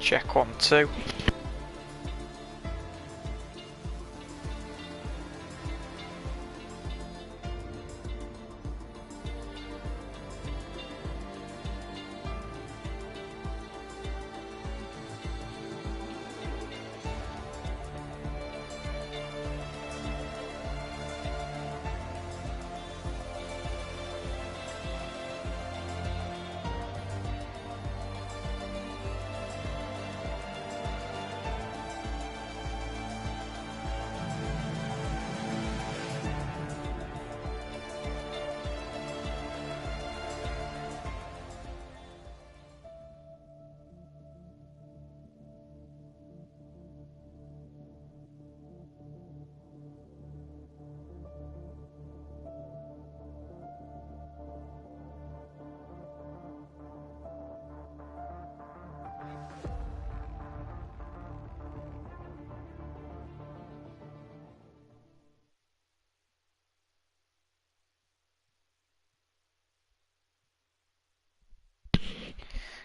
Check 1, 2.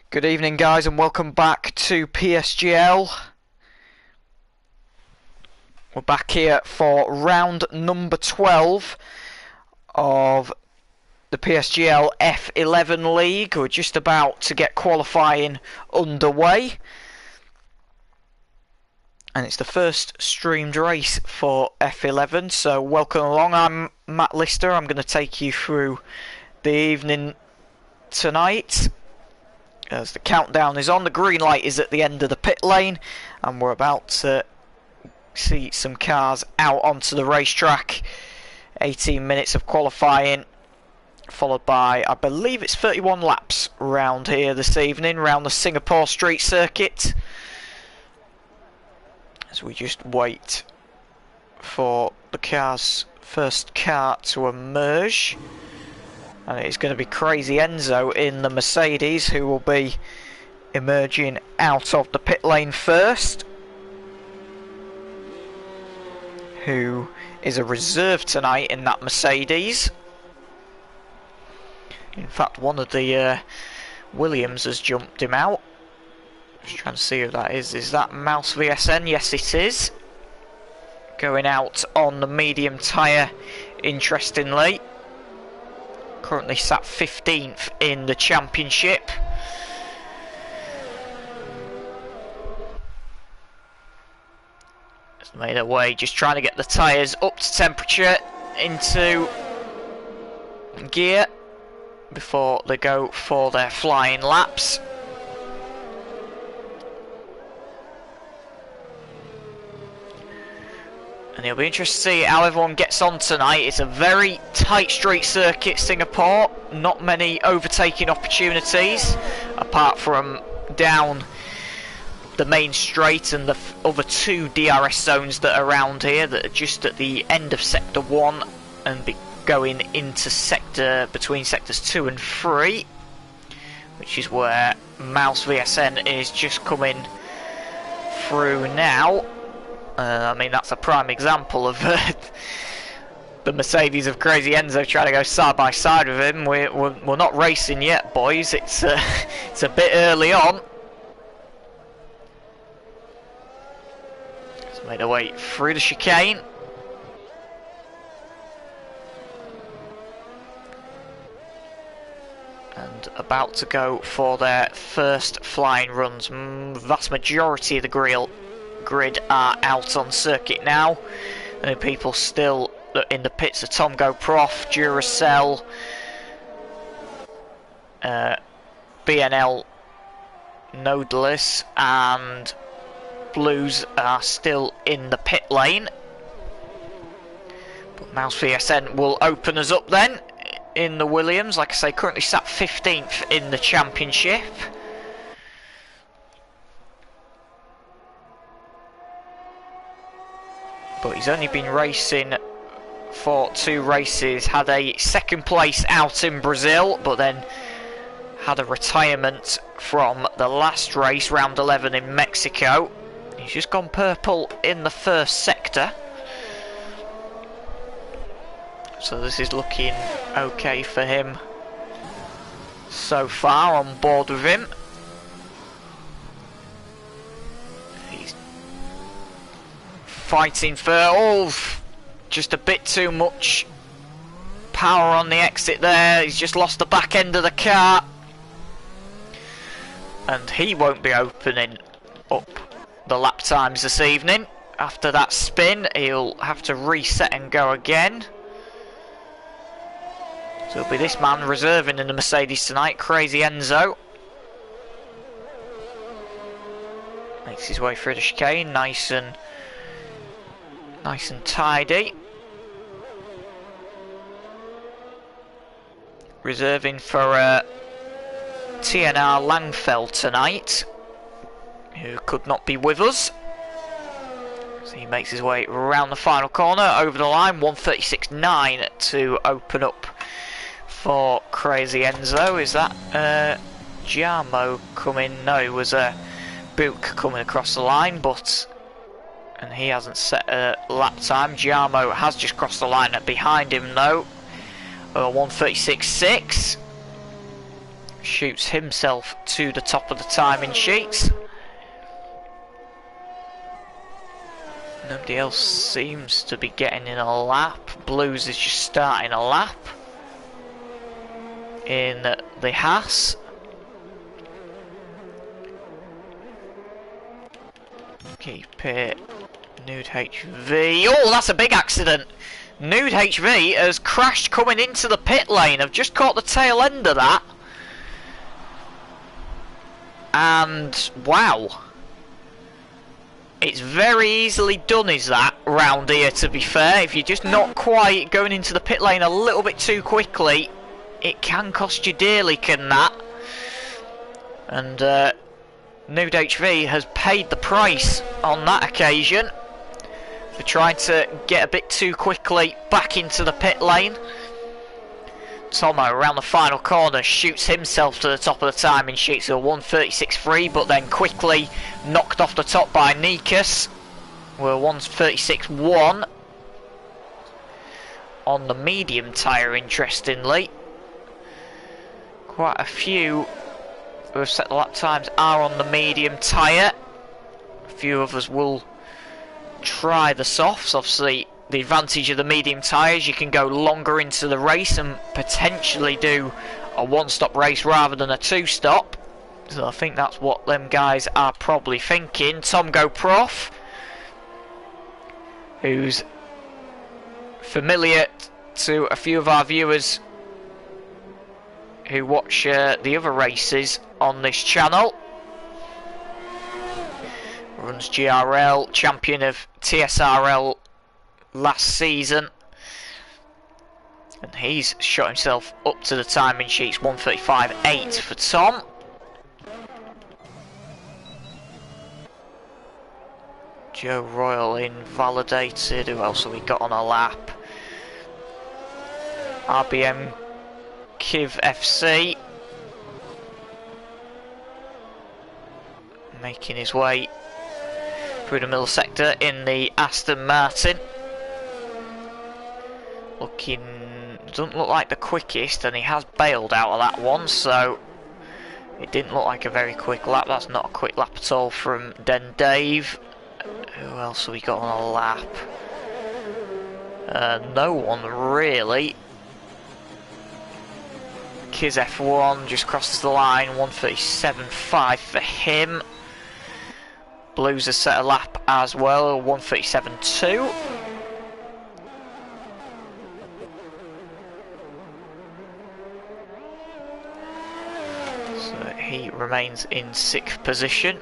Good evening, guys, and welcome back to PSGL. We're back here for round number 12 of the PSGL F11 League. We're just about to get qualifying underway. And it's the first streamed race for F11, so welcome along. I'm Matt Lister. I'm going to take you through the evening tonight. As the countdown is on, the green light is at the end of the pit lane, and we're about to see some cars out onto the racetrack. 18 minutes of qualifying, followed by, I believe it's 31 laps round here this evening, round the Singapore Street Circuit. As we just wait for the car's first car to emerge. And it's going to be Crazy Enzo in the Mercedes who will be emerging out of the pit lane first. Who is a reserve tonight in that Mercedes. In fact, one of the Williams has jumped him out. Just trying to see who that is. Is that Mouse VSN? Yes, it is. Going out on the medium tyre, interestingly. Currently sat 15th in the championship. It's made their way, just trying to get the tyres up to temperature, into gear before they go for their flying laps. And it'll be interesting to see how everyone gets on tonight. It's a very tight street circuit, Singapore. Not many overtaking opportunities, apart from down the main straight and the other two DRS zones that are around here that are just at the end of Sector 1 and be going into between Sectors 2 and 3, which is where Mouse VSN is just coming through now. I mean, that's a prime example of the Mercedes of Crazy Enzo trying to go side by side with him. We're not racing yet, boys. It's a bit early on. It's made our way through the chicane. And about to go for their first flying runs. Vast majority of the grid are out on circuit now. And people still in the pits are Tomgo Prof, Duracell, BNL Nodeless and Blues are still in the pit lane. But Mouse VSN will open us up then in the Williams. Like I say, currently sat 15th in the championship. But he's only been racing for 2 races, had a second place out in Brazil, but then had a retirement from the last race, round 11 in Mexico. He's just gone purple in the first sector. So this is looking okay for him so far, on board with him. fighting for... Oh, just a bit too much power on the exit there. He's just lost the back end of the car. And he won't be opening up the lap times this evening. After that spin, he'll have to reset and go again. So it'll be this man reserving in the Mercedes tonight, Crazy Enzo. Makes his way through the chicane, nice and tidy. Reserving for TNR Langfeld tonight, who could not be with us. So he makes his way around the final corner, over the line, 1:36.9 to open up for Crazy Enzo. Is that Giamo coming? No, it was Book coming across the line, and he hasn't set a lap time. Giamo has just crossed the line behind him though. 1:36.6. Shoots himself to the top of the timing sheets. Nobody else seems to be getting in a lap. Blues is just starting a lap in the Haas. Keep it. Nude HV. Oh, that's a big accident. Nude HV has crashed coming into the pit lane. I've just caught the tail end of that. And wow, it's very easily done, is that, round here, to be fair. If you're just not quite going into the pit lane a little bit too quickly, it can cost you dearly, can that? And Nude HV has paid the price on that occasion for trying to get a bit too quickly back into the pit lane. Tomo around the final corner shoots himself to the top of the timing sheet, so 1:36.3, but then quickly knocked off the top by Nikas. We're 1:36.1 on the medium tyre, interestingly. Quite a few who have set the lap times are on the medium tyre. A few of us will try the softs. Obviously, the advantage of the medium tyres, you can go longer into the race and potentially do a one-stop race rather than a two-stop. So I think that's what them guys are probably thinking. Tom Go Prof, who's familiar to a few of our viewers who watch the other races on this channel. Runs GRL, champion of TSRL last season, and he's shot himself up to the timing sheets. 1:35.8 for Tom. Joe Royal invalidated. Who else have we got on a lap? RBM Kiv FC making his way through the middle sector in the Aston Martin. Doesn't look like the quickest, and he has bailed out of that one, so it didn't look like a very quick lap. That's not a quick lap at all from Den Dave. Who else have we got on a lap? No one really. Kiz F1 just crosses the line, 1:37.5 for him. Blues has set a lap as well, 1:37.2. So he remains in 6th position.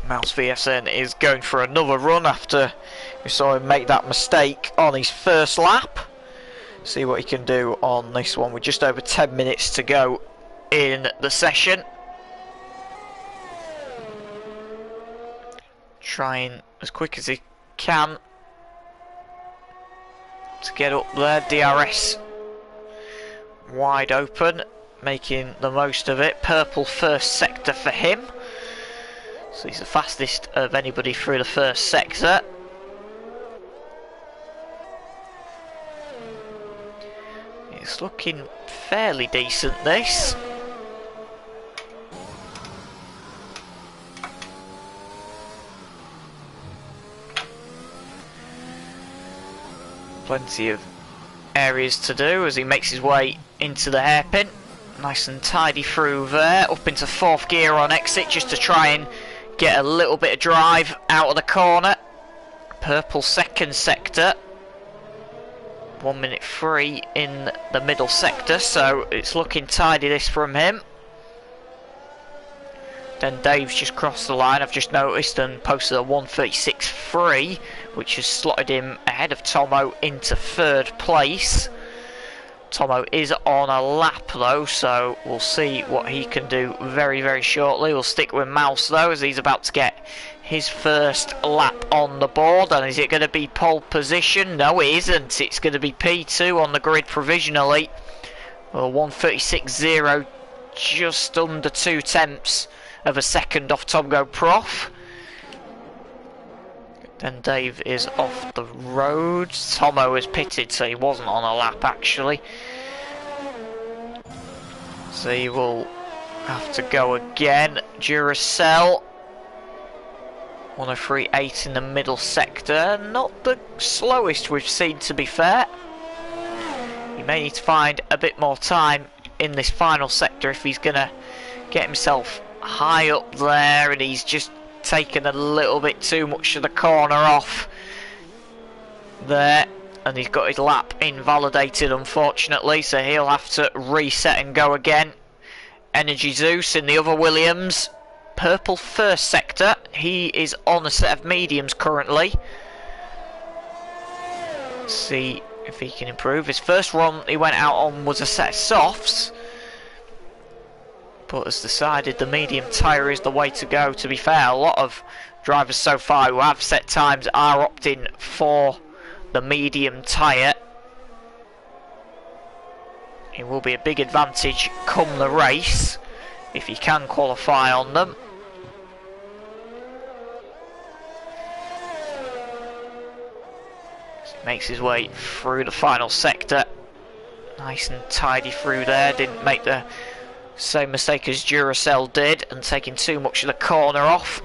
Mouse VSN is going for another run after we saw him make that mistake on his first lap. See what he can do on this one with just over 10 minutes to go in the session. Trying as quick as he can to get up there. DRS wide open, making the most of it. Purple first sector for him, so he's the fastest of anybody through the first sector. It's looking fairly decent, this. Plenty of areas to do as he makes his way into the hairpin. Nice and tidy through there, up into 4th gear on exit just to try and get a little bit of drive out of the corner. Purple 2nd sector. 1 minute 3 in the middle sector, so it's looking tidy this from him. Then Dave's just crossed the line, I've just noticed, and posted a 1:36.3, which has slotted him ahead of Tomo into 3rd place. Tomo is on a lap though, so we'll see what he can do very, very shortly. We'll stick with Mouse though, as he's about to get his first lap on the board. And is it going to be pole position? No, it isn't. It's going to be P2 on the grid provisionally. Well, 1:36.0, just under 2/10 of a second off Tomgo Prof. Then Dave is off the road. Tomo is pitted, so he wasn't on a lap actually. So he will have to go again. Duracell 1:03.8 in the middle sector. Not the slowest we've seen, to be fair. He may need to find a bit more time in this final sector if he's going to get himself high up there, and he's just taken a little bit too much of the corner off there, and he's got his lap invalidated unfortunately, so he'll have to reset and go again. Energy Zeus in the other Williams, purple 1st sector. He is on a set of mediums currently. Let's see if he can improve. His first run he went out on was a set of softs, but has decided the medium tyre is the way to go. To be fair, a lot of drivers so far who have set times are opting for the medium tyre. It will be a big advantage come the race if he can qualify on them. So he makes his way through the final sector. Nice and tidy through there. Didn't make the same mistake as Duracell did and taking too much of the corner off.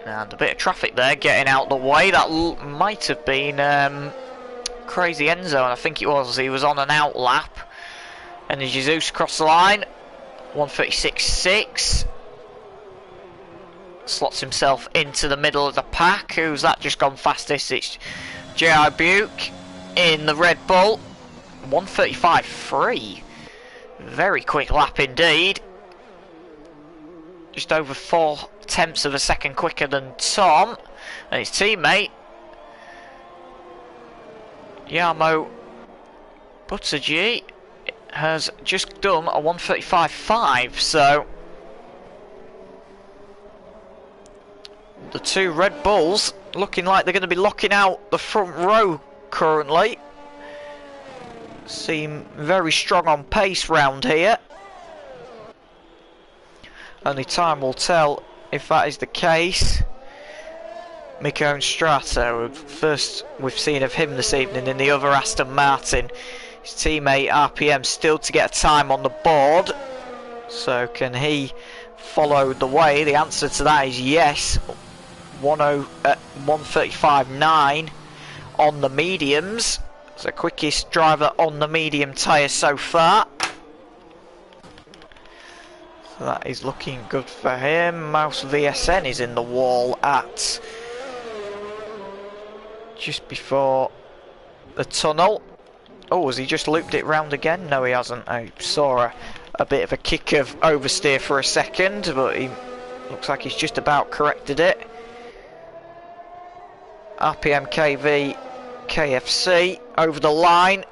And a bit of traffic there getting out the way. That might have been Crazy End Zone, I think it was. He was on an out lap. And the Jesus crossed the line. 1:36.6. Slots himself into the middle of the pack. Who's that just gone fastest? It's J.I. Buke in the Red Bull. 1:35.3. Very quick lap indeed. Just over 4/10 of a second quicker than Tom. And his teammate Jarmo Buttigieg has just done a 1:35.5. So the two Red Bulls looking like they're going to be locking out the front row currently. Seem very strong on pace round here. Only time will tell if that is the case. Miko Strato, first we've seen of him this evening in the other Aston Martin. His teammate RPM still to get a time on the board. So can he follow the way? The answer to that is yes. 1:35.9 on the mediums. It's the quickest driver on the medium tyre so far. So that is looking good for him. Mouse VSN is in the wall at just before the tunnel. Oh, has he just looped it round again? No, he hasn't. I saw a bit of a kick of oversteer for a second, but he looks like he's just about corrected it. RPM KV KFC over the line.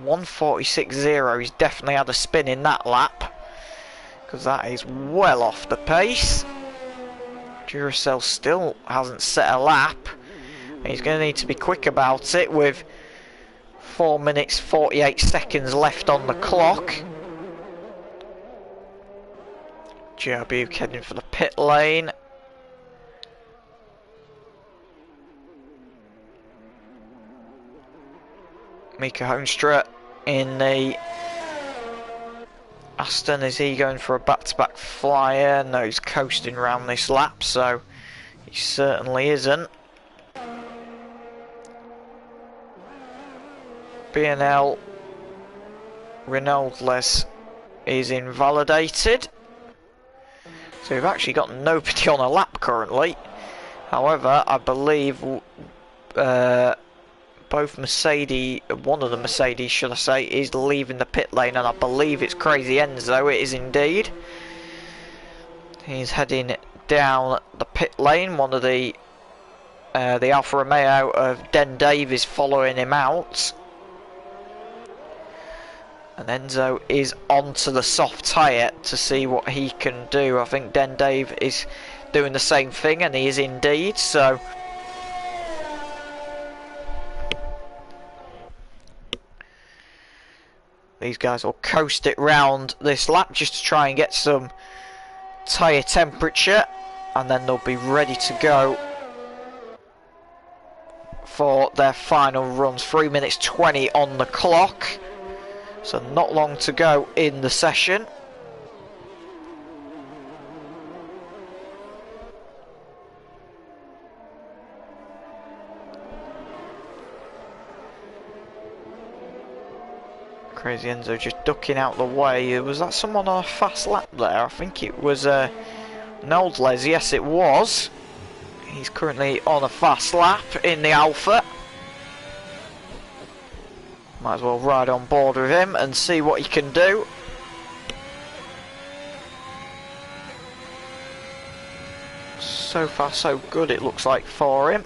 1:46.0. He's definitely had a spin in that lap, because that is well off the pace. Duracell still hasn't set a lap. He's going to need to be quick about it with 4 minutes 48 seconds left on the clock. Buke heading for the pit lane. Mika Hoenstra in the Aston, is he going for a back-to-back flyer? No, he's coasting around this lap, so he certainly isn't. B&L Renault-less is invalidated. So we've actually got nobody on a lap currently. However, I believe both Mercedes, one of the Mercedes should I say, is leaving the pit lane, and I believe it's Crazy Enzo, it is indeed. He's heading down the pit lane. One of the Alfa Romeo of Den Dave is following him out. And Enzo is onto the soft tyre to see what he can do. I think Den Dave is doing the same thing, and he is indeed, so these guys will coast it round this lap just to try and get some tyre temperature, and then they'll be ready to go for their final runs. 3 minutes 20 on the clock, so not long to go in the session. Crazy Enzo just ducking out the way. Was that someone on a fast lap there? I think it was Noldles. Yes, it was. He's currently on a fast lap in the Alpha. Might as well ride on board with him and see what he can do. So far so good, it looks like, for him.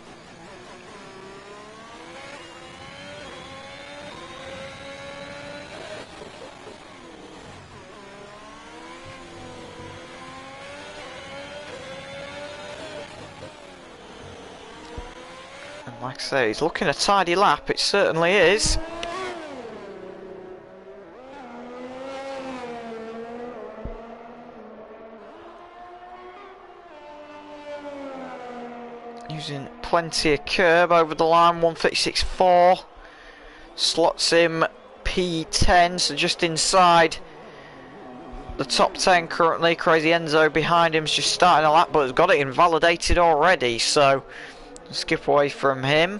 Like I say, he's looking a tidy lap, it certainly is. Using plenty of curb over the line, 136.4. Slots him P10, so just inside the top 10 currently. Crazy Enzo behind him's just starting a lap, but has got it invalidated already, so skip away from him.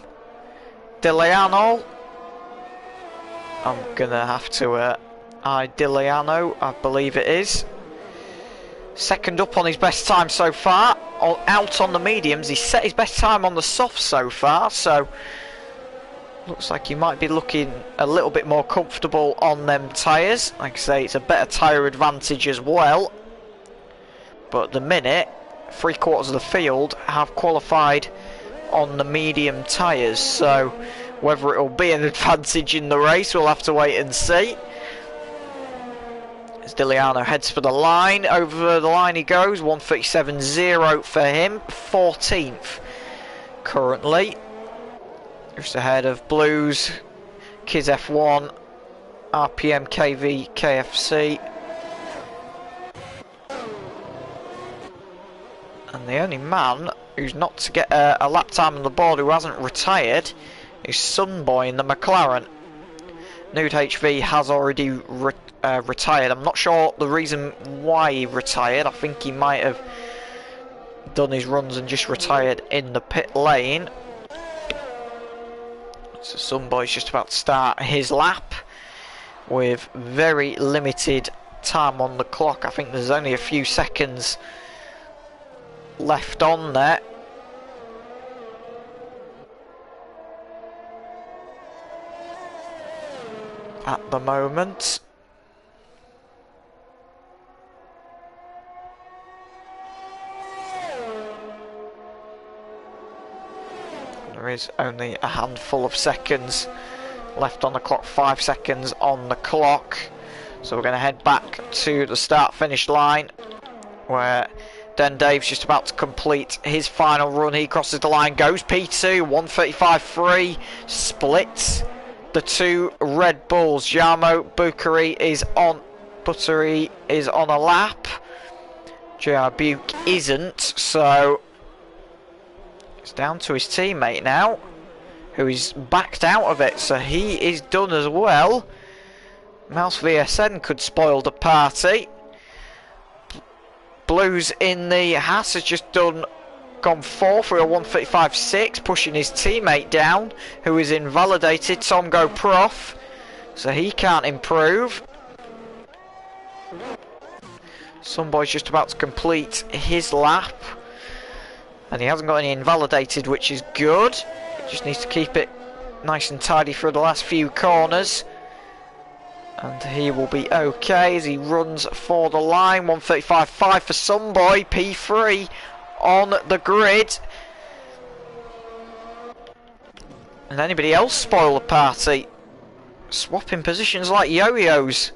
Diliano. I'm gonna have to Diliano, I believe it is. Second up on his best time so far. Out on the mediums, he's set his best time on the softs so far, so looks like he might be looking a little bit more comfortable on them tyres. Like I say, it's a better tyre advantage as well. But at the minute, 3/4 of the field have qualified on the medium tyres, so whether it will be an advantage in the race, we'll have to wait and see. As Diliano heads for the line, over the line he goes, 137.0 for him, 14th currently. Just ahead of Blues, Kiz F1, RPM, KV, KFC. And the only man who's not to get a lap time on the board who hasn't retired is Sunboy in the McLaren. Nude HV has already retired. I'm not sure the reason why he retired. I think he might have done his runs and just retired in the pit lane. So Sunboy's just about to start his lap with very limited time on the clock. I think there's only a few seconds left on there. At the moment. There is only a handful of seconds left on the clock, 5 seconds on the clock. So we're going to head back to the start-finish line where Den Dave's just about to complete his final run. He crosses the line, goes P2, 135.3, splits the two Red Bulls. Jarmo Buttery is on a lap. JR Buke isn't, so it's down to his teammate now, who is backed out of it, so he is done as well. Mouse VSN could spoil the party. Blues in the Haas has just gone fourth for a 1:35.6, pushing his teammate down, who is invalidated, Tom Go Prof, so he can't improve. Somebody's just about to complete his lap, and he hasn't got any invalidated, which is good. He just needs to keep it nice and tidy for the last few corners. And he will be okay as he runs for the line. 1:35.5 for some boy. P3 on the grid. And anybody else spoil the party? Swapping positions like yo-yos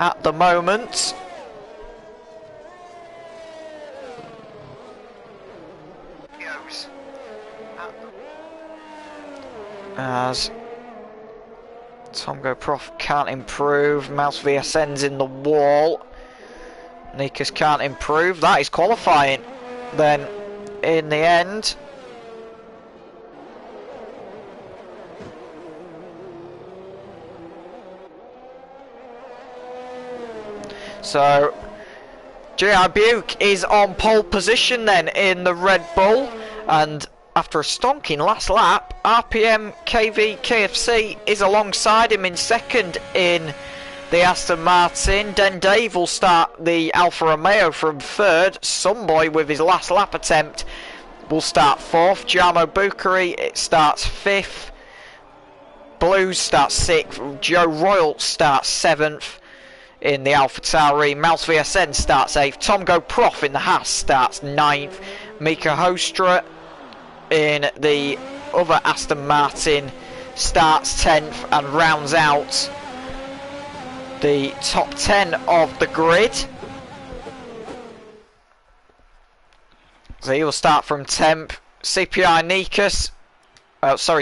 at the moment. As Tom Go Prof can't improve. Mouse VSN's in the wall. Nikas can't improve. That is qualifying then in the end. So J.R. Buke is on pole position then in the Red Bull, and after a stonking last lap, RPM KV KFC is alongside him in second in the Aston Martin. Den Dave will start the Alfa Romeo from third. Someboy with his last lap attempt will start fourth. Jarmo Bukhari starts fifth. Blues starts sixth. Joe Royal starts seventh in the AlphaTauri. Mouse VSN starts eighth. Tom Go Prof in the Haas starts ninth. Mika Hostra in the other Aston Martin starts 10th and rounds out the top 10 of the grid. So he will start from 10th. CPI Nikas,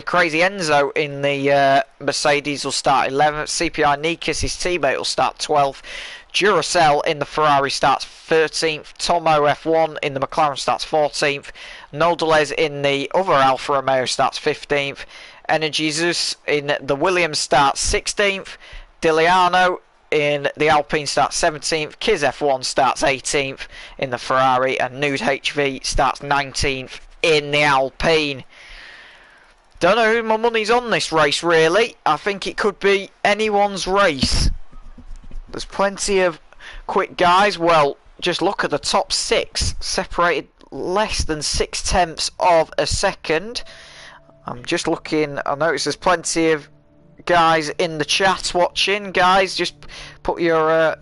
Crazy Enzo in the Mercedes will start 11th. CPI Nikas, his teammate, will start 12th. Duracell in the Ferrari starts 13th. Tomo F1 in the McLaren starts 14th. Noldelez in the other Alfa Romeo starts 15th. Energizus in the Williams starts 16th. Diliano in the Alpine starts 17th. Kiz F1 starts 18th in the Ferrari. And Nude HV starts 19th in the Alpine. Don't know who my money's on this race really. I think it could be anyone's race. There's plenty of quick guys. Well, just look at the top six, separated less than 0.6 of a second. I'm just looking, I notice there's plenty of guys in the chat watching. Guys, just put your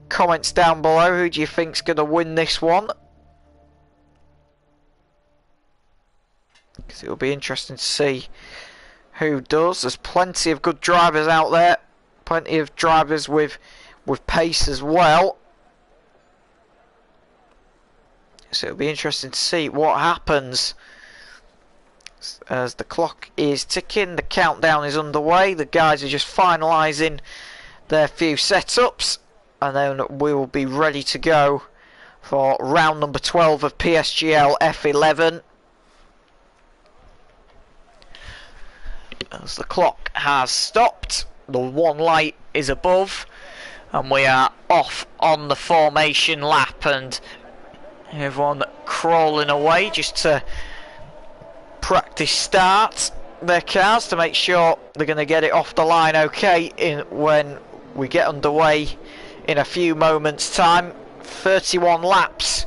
comments down below. Who do you think's going to win this one? Because it'll be interesting to see who does. There's plenty of good drivers out there. Plenty of drivers with pace as well. So it'll be interesting to see what happens as the clock is ticking. The countdown is underway. The guys are just finalising their few setups, and then we will be ready to go for round number 12 of PSGL F11. As the clock has stopped, the one light is above, and we are off on the formation lap, and everyone crawling away just to practice start their cars to make sure they're going to get it off the line okay when we get underway in a few moments time. 31 laps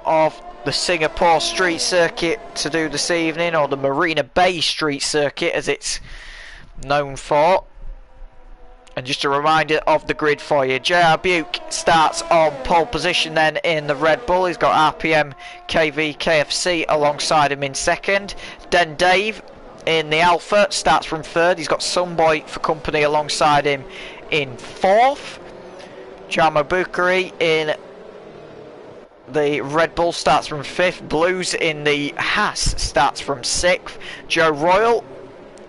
of the Singapore street circuit to do this evening, or the Marina Bay street circuit as it's known for. And just a reminder of the grid for you. J.R. Buke starts on pole position then in the Red Bull. He's got RPM KV KFC alongside him in second. Den Dave in the Alpha starts from third. He's got Sunboy for company alongside him in fourth. Jarmo Bukhari in the Red Bull starts from fifth. Blues in the Haas starts from sixth. Joe Royal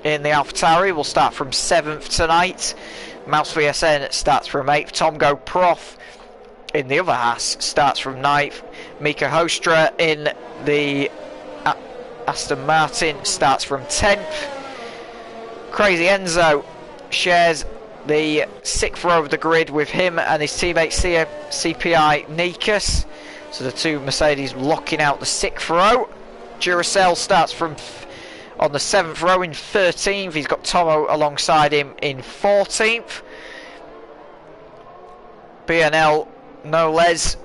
in the AlphaTauri will start from seventh tonight. Mouse VSN starts from 8th. Tom Go Prof in the other Haas starts from 9th. Mika Hostra in the Aston Martin starts from 10th. Crazy Enzo shares the 6th row of the grid with him and his teammate CPI Nikas. So the two Mercedes locking out the 6th row. Duracell starts from on the 7th row in 13th. He's got Tomo alongside him in 14th. BNL Noles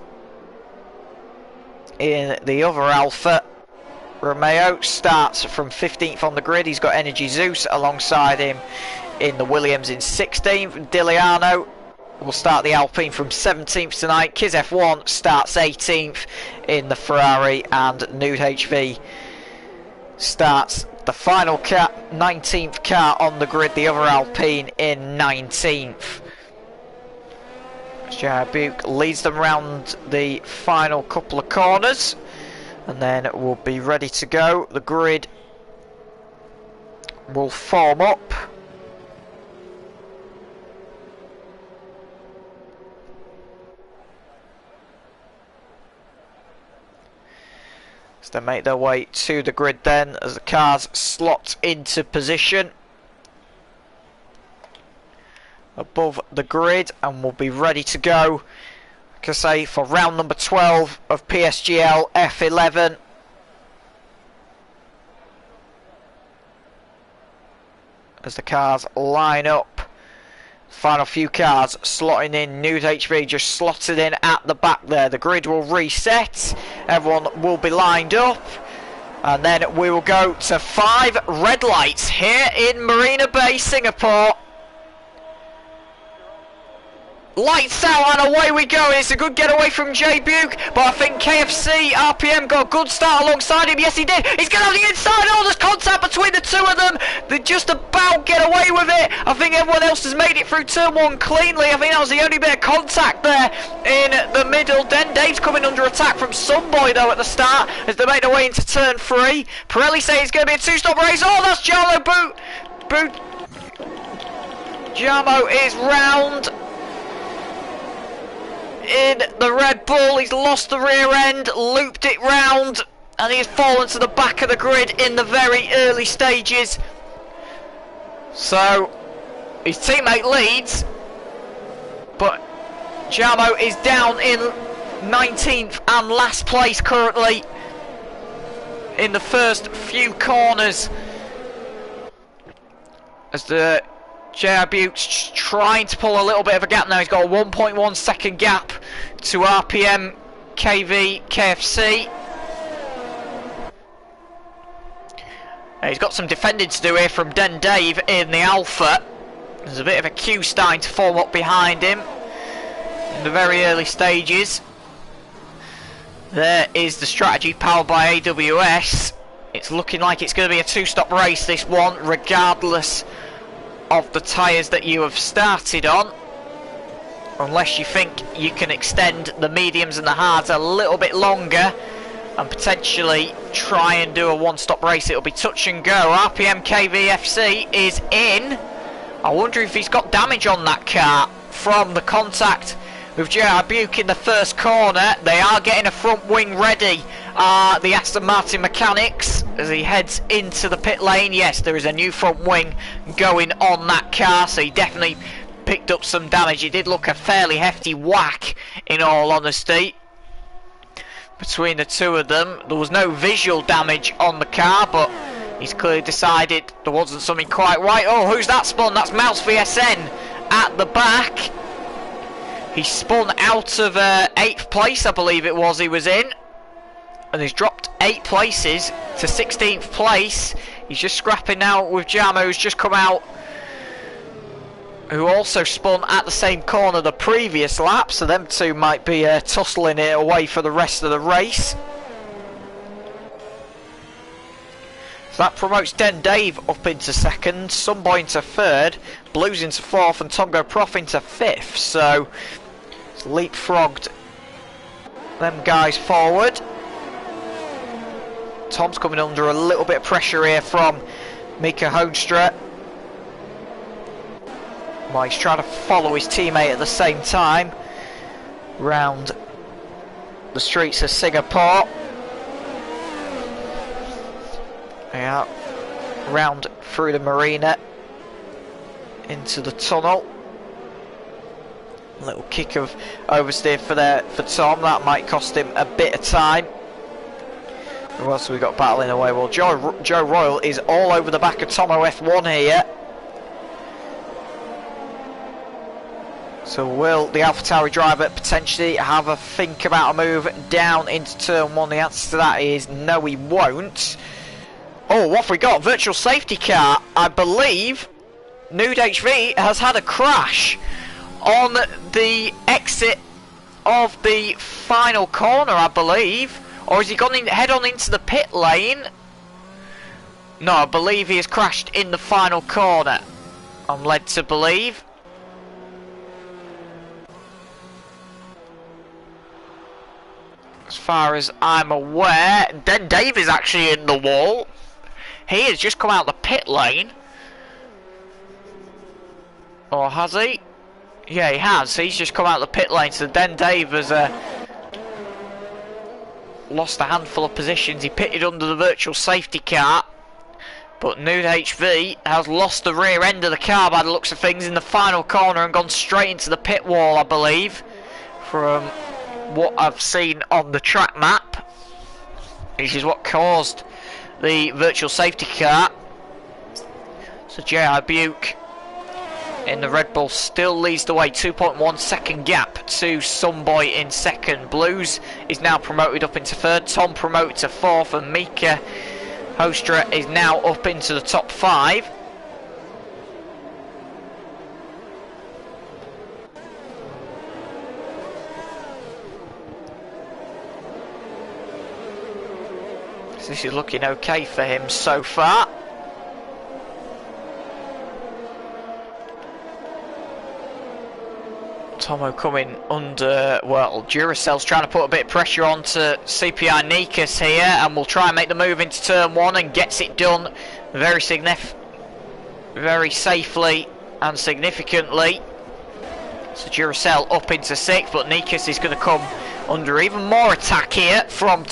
in the other Alpha. Romeo starts from 15th on the grid. He's got Energy Zeus alongside him in the Williams in 16th. Diliano will start the Alpine from 17th tonight. Kiz F1 starts 18th in the Ferrari, and Nude HV starts the final car, 19th car on the grid, the other Alpine in 19th. Buke leads them round the final couple of corners, and then we'll be ready to go. The grid will form up. As they make their way to the grid then, as the cars slot into position above the grid, and we'll be ready to go, like I say, for round number 12 of PSGL F11. As the cars line up, final few cars slotting in. Nude HV just slotted in at the back there. The grid will reset, everyone will be lined up, and then we will go to 5 red lights here in Marina Bay, Singapore. Lights out and away we go. It's a good getaway from J Buke, but I think KFC RPM got a good start alongside him. Yes, he did. He's going to have the inside. Oh, there's contact between the two of them. They just about get away with it. I think everyone else has made it through turn 1 cleanly. I think that was the only bit of contact there in the middle. Den Dave's coming under attack from Sunboy though at the start as they make their way into turn 3. Pirelli say it's going to be a 2-stop race. Oh, that's Jamo Boot. Jamo is round in the Red Bull. He's lost the rear end, looped it round, and he's fallen to the back of the grid in the very early stages. So his teammate leads, but Jamo is down in 19th and last place currently in the first few corners, as the JR Butte's trying to pull a little bit of a gap now. He's got a 1.1 second gap to RPM KV KFC. He's got some defending to do here from Den Dave in the Alpha. There's a bit of a queue starting to form up behind him in the very early stages. There is the strategy powered by AWS. It's looking like it's going to be a 2-stop race, this one, regardless of the tyres that you have started on, unless you think you can extend the mediums and the hards a little bit longer and potentially try and do a 1-stop race. It'll be touch and go. RPM KVFC is in. I wonder if he's got damage on that car from the contact with JR Buke in the first corner. They are getting a front wing ready, the Aston Martin mechanics, as he heads into the pit lane. Yes, there is a new front wing going on that car, so he definitely picked up some damage. It did look a fairly hefty whack, in all honesty, between the two of them. There was no visual damage on the car, but he's clearly decided there wasn't something quite right. Oh, who's that spun? That's Mouse VSN at the back. He spun out of 8th place, I believe it was, he was in, and he's dropped 8 places to 16th place. He's just scrapping now with Jamo, who's just come out, who also spun at the same corner the previous lap, so them two might be tussling it away for the rest of the race. So that promotes Den Dave up into 2nd, Sunboy into 3rd, Blues into 4th, and Tongo Prof into 5th. So it's leapfrogged them guys forward. Tom's coming under a little bit of pressure here from Mika Hoekstra, while he's trying to follow his teammate at the same time round the streets of Singapore. Yeah, round through the marina into the tunnel. Little kick of oversteer for Tom. That might cost him a bit of time. Who else have we got battling away? Well, Joe Royal is all over the back of Tomo F1 here. So will the AlphaTauri driver potentially have a think about a move down into turn 1? The answer to that is no, he won't. Oh, what have we got? Virtual safety car. I believe Nude HV has had a crash on the exit of the final corner, I believe. Or has he gone in, head on into the pit lane? No, I believe he has crashed in the final corner, I'm led to believe. As far as I'm aware, then Dave is actually in the wall. He has just come out the pit lane. Or has he? Yeah, he has. He's just come out the pit lane. So then Dave has lost a handful of positions. He pitted under the virtual safety car. But Nude HV has lost the rear end of the car by the looks of things in the final corner and gone straight into the pit wall, I believe. From what I've seen on the track map, which is what caused the virtual safety car. So J.I. Buke in the Red Bull still leads the way, 2.1 second gap to Sunboy in second. Blues is now promoted up into third, Tom promoted to fourth, and Mika Hostra is now up into the top 5. This is looking okay for him so far. Tomo coming under, well, Duracell's trying to put a bit of pressure onto CPI Nikas here, and will try and make the move into turn 1 and gets it done very safely and significantly. So Duracell up into 6th, but Nikas is going to come under even more attack here from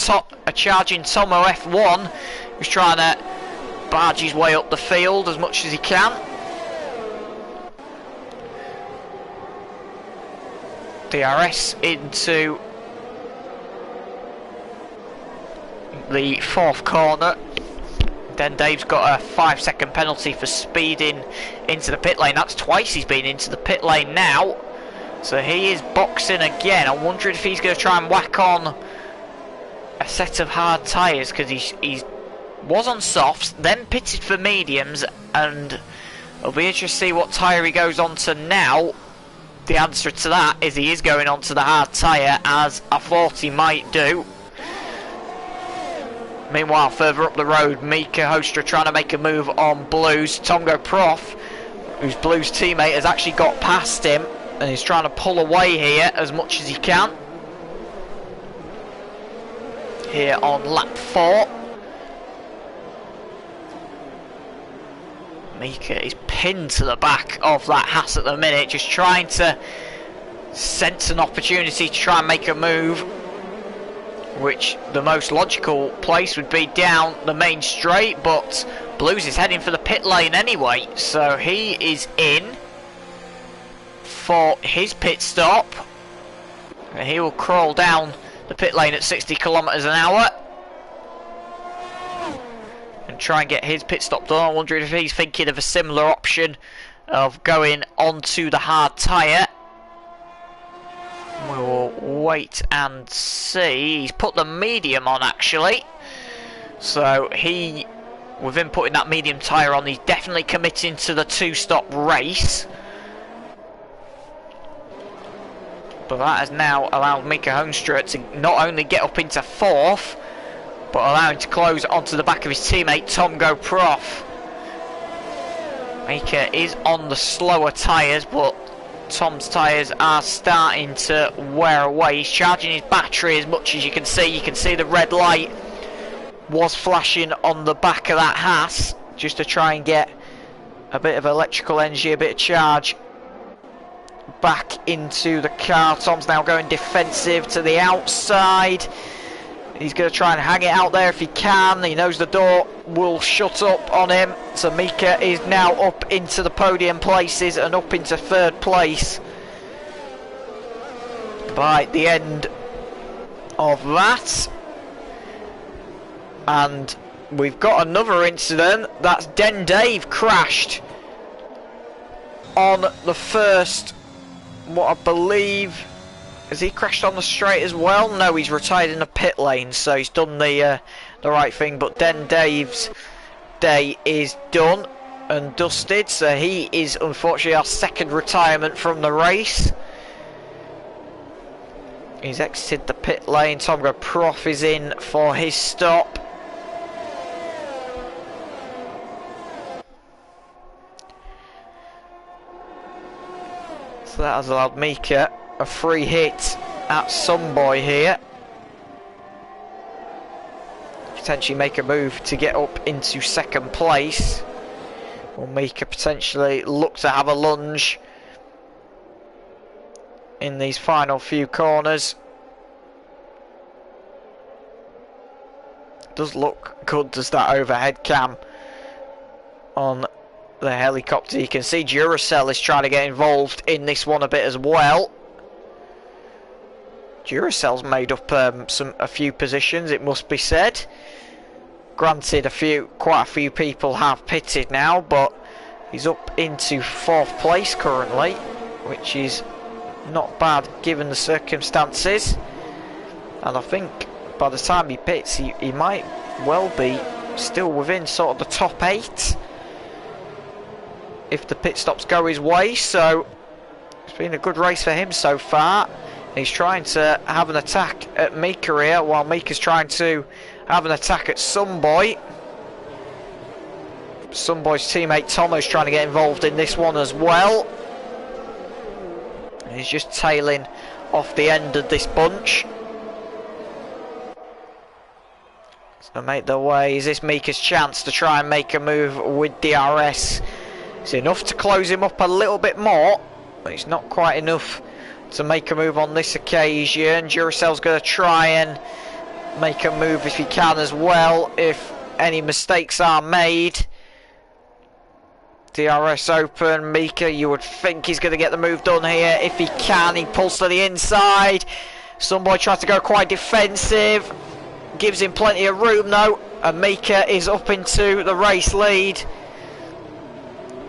a charging Tomo F1, who's trying to barge his way up the field as much as he can. DRS into the 4th corner. Then Dave's got a 5-second penalty for speeding into the pit lane. That's twice he's been into the pit lane now. So he is boxing again. I'm wondering if he's going to try and whack on a set of hard tyres, because he was on softs, then pitted for mediums, and it'll be interesting to see what tyre he goes on to now. The answer to that is he is going on to the hard tyre, as I thought he might do. Meanwhile, further up the road, Mika Hostra trying to make a move on Blues. Tongo Prof, who's Blues' teammate, has actually got past him, and he's trying to pull away here as much as he can. Here on lap 4. Mika is pinned to the back of that Haas at the minute, just trying to sense an opportunity to try and make a move, which the most logical place would be down the main straight, but Blues is heading for the pit lane anyway, so he is in for his pit stop, and he will crawl down the pit lane at 60 kilometers an hour and try and get his pit stop done. I'm wondering if he's thinking of a similar option of going onto the hard tyre. We will wait and see. He's put the medium on actually, so with him putting that medium tyre on, he's definitely committing to the 2-stop race. But that has now allowed Mika Hoenstra to not only get up into 4th, but allow him to close onto the back of his teammate Tomgo Prof. Mika is on the slower tyres, but Tom's tyres are starting to wear away. He's charging his battery as much as you can see. You can see the red light was flashing on the back of that Haas, just to try and get a bit of electrical energy, a bit of charge back into the car. Tom's now going defensive to the outside. He's going to try and hang it out there if he can. He knows the door will shut up on him. So Mika is now up into the podium places and up into 3rd place. by the end of that. And we've got another incident. That's Den Dave crashed on the first, what I believe, has he crashed on the straight as well? No, he's retired in the pit lane, so he's done the right thing. But Den Dave's day is done and dusted, so he is unfortunately our second retirement from the race. He's exited the pit lane. Tom Prof is in for his stop. So that has allowed Mika a free hit at Sunboy here. Potentially make a move to get up into second place. Or Mika potentially look to have a lunge in these final few corners. Does look good, does that overhead cam on the helicopter. You can see Duracell is trying to get involved in this one a bit as well. Duracell's made up a few positions, it must be said. Granted, quite a few people have pitted now, but he's up into 4th place currently, which is not bad given the circumstances. And I think by the time he pits, he might well be still within sort of the top 8 if the pit stops go his way. So it's been a good race for him so far. He's trying to have an attack at Mika here, while Mika's trying to have an attack at Sunboy. Sunboy's teammate Tomo's trying to get involved in this one as well. He's just tailing off the end of this bunch. So make their way. Is this Mika's chance to try and make a move with DRS? It's enough to close him up a little bit more, but it's not quite enough to make a move on this occasion. Duracell's going to try and make a move if he can as well, if any mistakes are made. DRS open. Mika, you would think he's going to get the move done here. If he can, he pulls to the inside. Sunboy tries to go quite defensive. Gives him plenty of room though. And Mika is up into the race lead.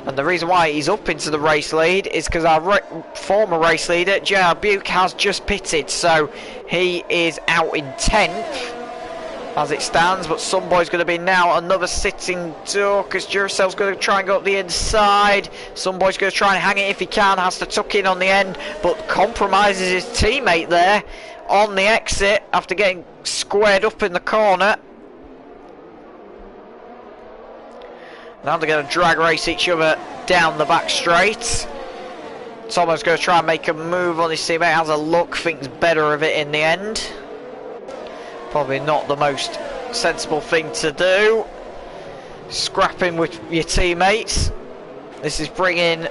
And the reason why he's up into the race lead is because our former race leader, JR Buke, has just pitted. So he is out in 10th as it stands. But Sunboy's going to be now another sitting duck, because Duracell's going to try and go up the inside. Sunboy's going to try and hang it if he can. Has to tuck in on the end, but compromises his teammate there on the exit after getting squared up in the corner. Now they're going to drag race each other down the back straight. Tomo's going to try and make a move on his teammate. Has a look, thinks better of it in the end. Probably not the most sensible thing to do. Scrapping with your teammates. This is bringing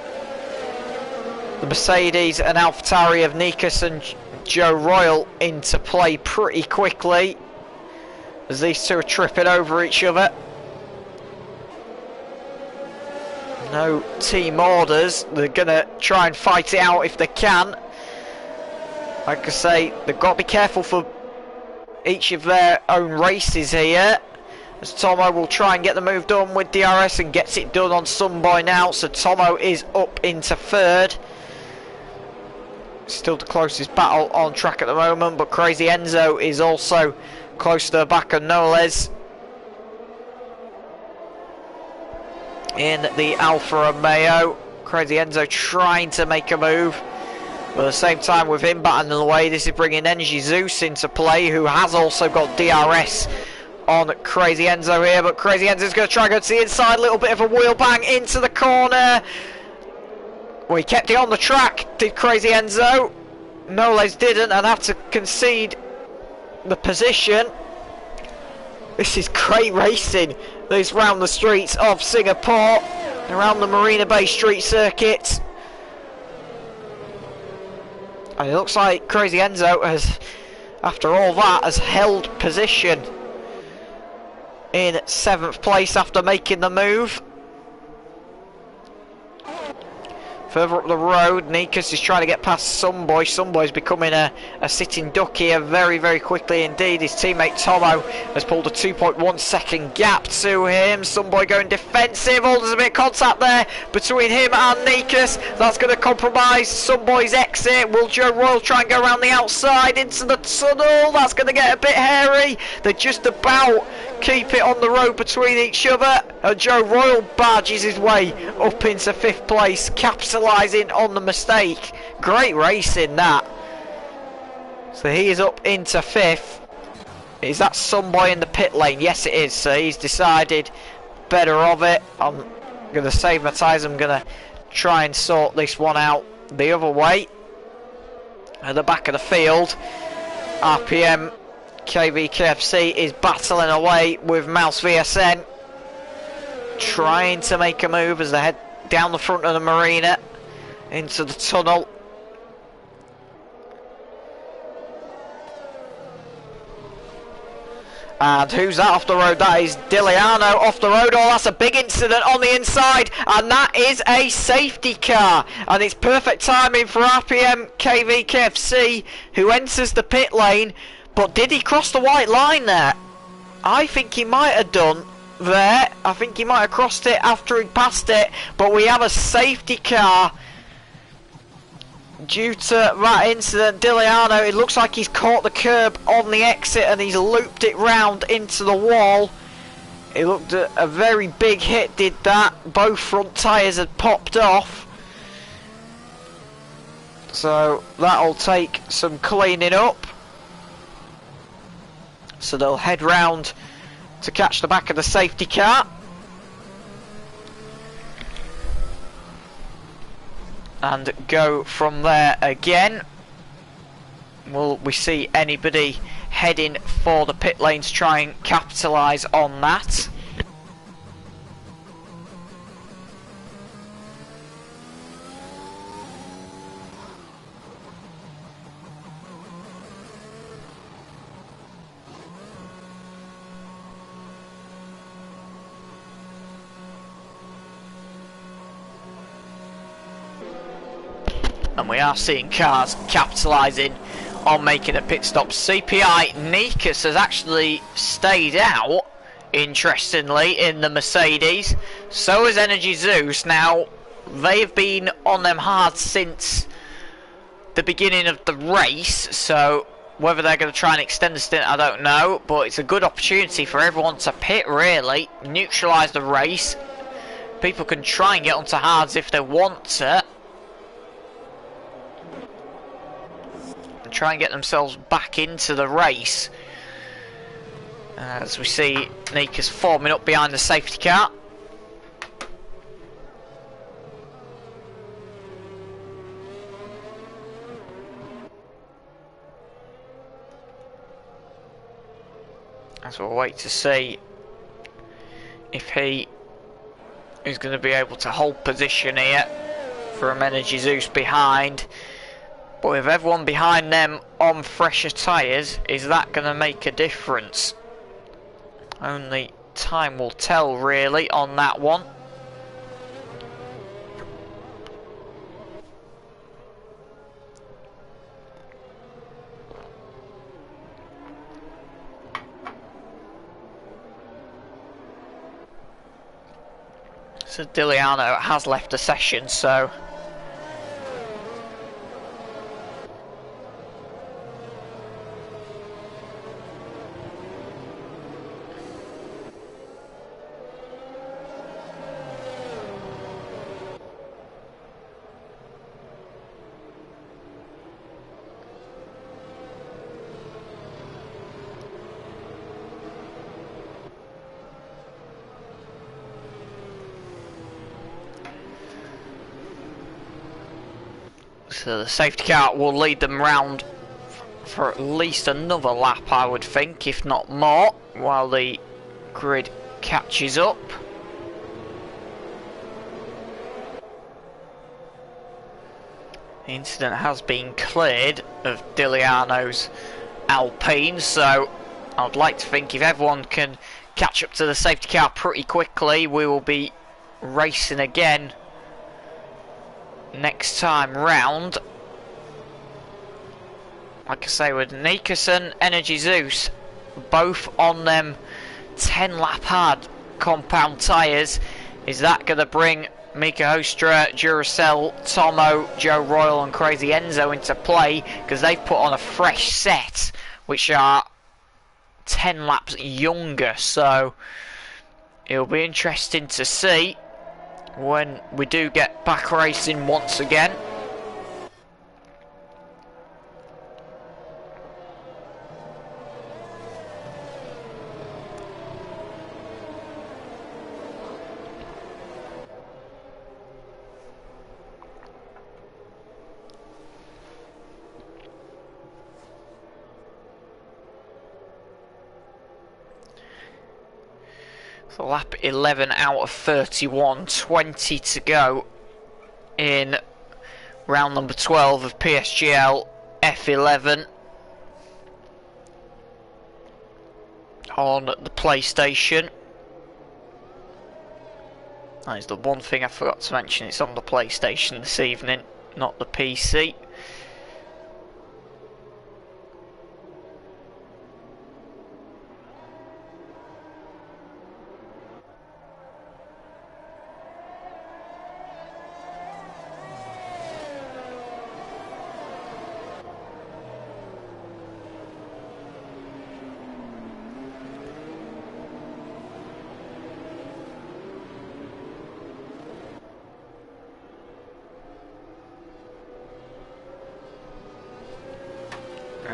the Mercedes and AlphaTauri of Nikas and Joe Royal into play pretty quickly, as these two are tripping over each other. No team orders. They're going to try and fight it out if they can. Like I say, they've got to be careful for each of their own races here, as Tomo will try and get the move done with DRS and gets it done on Sunboy now. So Tomo is up into 3rd. Still the closest battle on track at the moment, but Crazy Enzo is also close to the back of Noles in the Alfa Romeo. Crazy Enzo trying to make a move, but at the same time with him battling away, this is bringing Energy Zeus into play, who has also got DRS on Crazy Enzo here. But Crazy Enzo's going to try and go to the inside, a little bit of a wheel bang into the corner. Well, he kept it on the track, did Crazy Enzo. Noles didn't, and had to concede the position. This is great racing. This round the streets of Singapore, around the Marina Bay Street Circuit. And it looks like Crazy Enzo has, after all that, has held position in 7th place after making the move. Further up the road, Nikas is trying to get past Sunboy. Sunboy's becoming a sitting duck here very, very quickly indeed. His teammate Tomo has pulled a 2.1 second gap to him. Sunboy going defensive. Oh, there's a bit of contact there between him and Nikas. That's going to compromise Sunboy's exit. Will Joe Royal try and go around the outside into the tunnel? That's going to get a bit hairy. They just about keep it on the road between each other. And Joe Royal barges his way up into 5th place, capitalising on the mistake. Great racing that. So he is up into 5th. Is that Sunboy in the pit lane? Yes it is. So he's decided better of it. I'm going to save my tyres. I'm going to try and sort this one out the other way. At the back of the field, RPM KVKFC is battling away with Mouse VSN, trying to make a move as they head down the front of the marina into the tunnel. And who's that off the road? That is Diliano off the road. Oh, that's a big incident on the inside. And that is a safety car. And it's perfect timing for RPM KVKFC, who enters the pit lane. But did he cross the white line there? I think he might have done there. I think he might have crossed it after he'd passed it. But we have a safety car due to that incident. Diliano, it looks like he's caught the curb on the exit and he's looped it round into the wall. It looked at a very big hit, did that. Both front tyres had popped off. So that'll take some cleaning up. So they'll head round to catch the back of the safety car. And go from there again. Will we see anybody heading for the pit lane to try and capitalise on that? And we are seeing cars capitalising on making a pit stop. CPI Nikas has actually stayed out, interestingly, in the Mercedes. So has Energy Zeus. Now, they've been on them hard since the beginning of the race. So whether they're going to try and extend the stint, I don't know. But it's a good opportunity for everyone to pit, really. Neutralise the race. People can try and get onto hards if they want to. Try and get themselves back into the race. As we see Nikas forming up behind the safety car. As we'll wait to see if he is going to be able to hold position here from Energy Zeus behind. But with everyone behind them on fresher tyres, is that going to make a difference? Only time will tell, really, on that one. So Diliano has left the session, so the safety car will lead them round for at least another lap, I would think, if not more, while the grid catches up. The incident has been cleared of Diliano's Alpine, so I'd like to think if everyone can catch up to the safety car pretty quickly, we will be racing again next time round. Like I say, with Nickerson, Energy Zeus, both on them 10 lap hard compound tyres, is that going to bring Mika Hostra, Duracell, Tomo, Joe Royal and Crazy Enzo into play? Because they've put on a fresh set, which are 10 laps younger, so it'll be interesting to see when we do get back racing once again. So lap 11 out of 31, 20 to go in round number 12 of PSGL F11 on the PlayStation. That is the one thing I forgot to mention, it's on the PlayStation this evening, not the PC.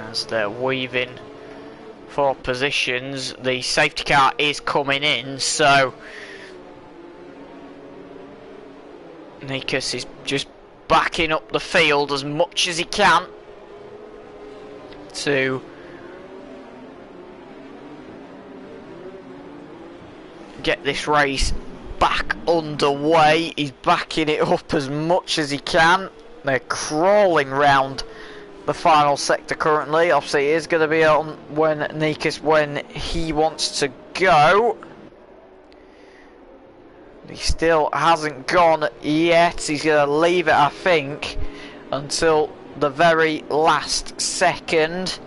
As they're weaving for positions, the safety car is coming in, so Nikas is just backing up the field as much as he can to get this race back underway. He's backing it up as much as he can. They're crawling round the final sector currently. Obviously it is going to be on when Nikas, when he wants to go. He still hasn't gone yet. He's going to leave it, I think, until the very last second.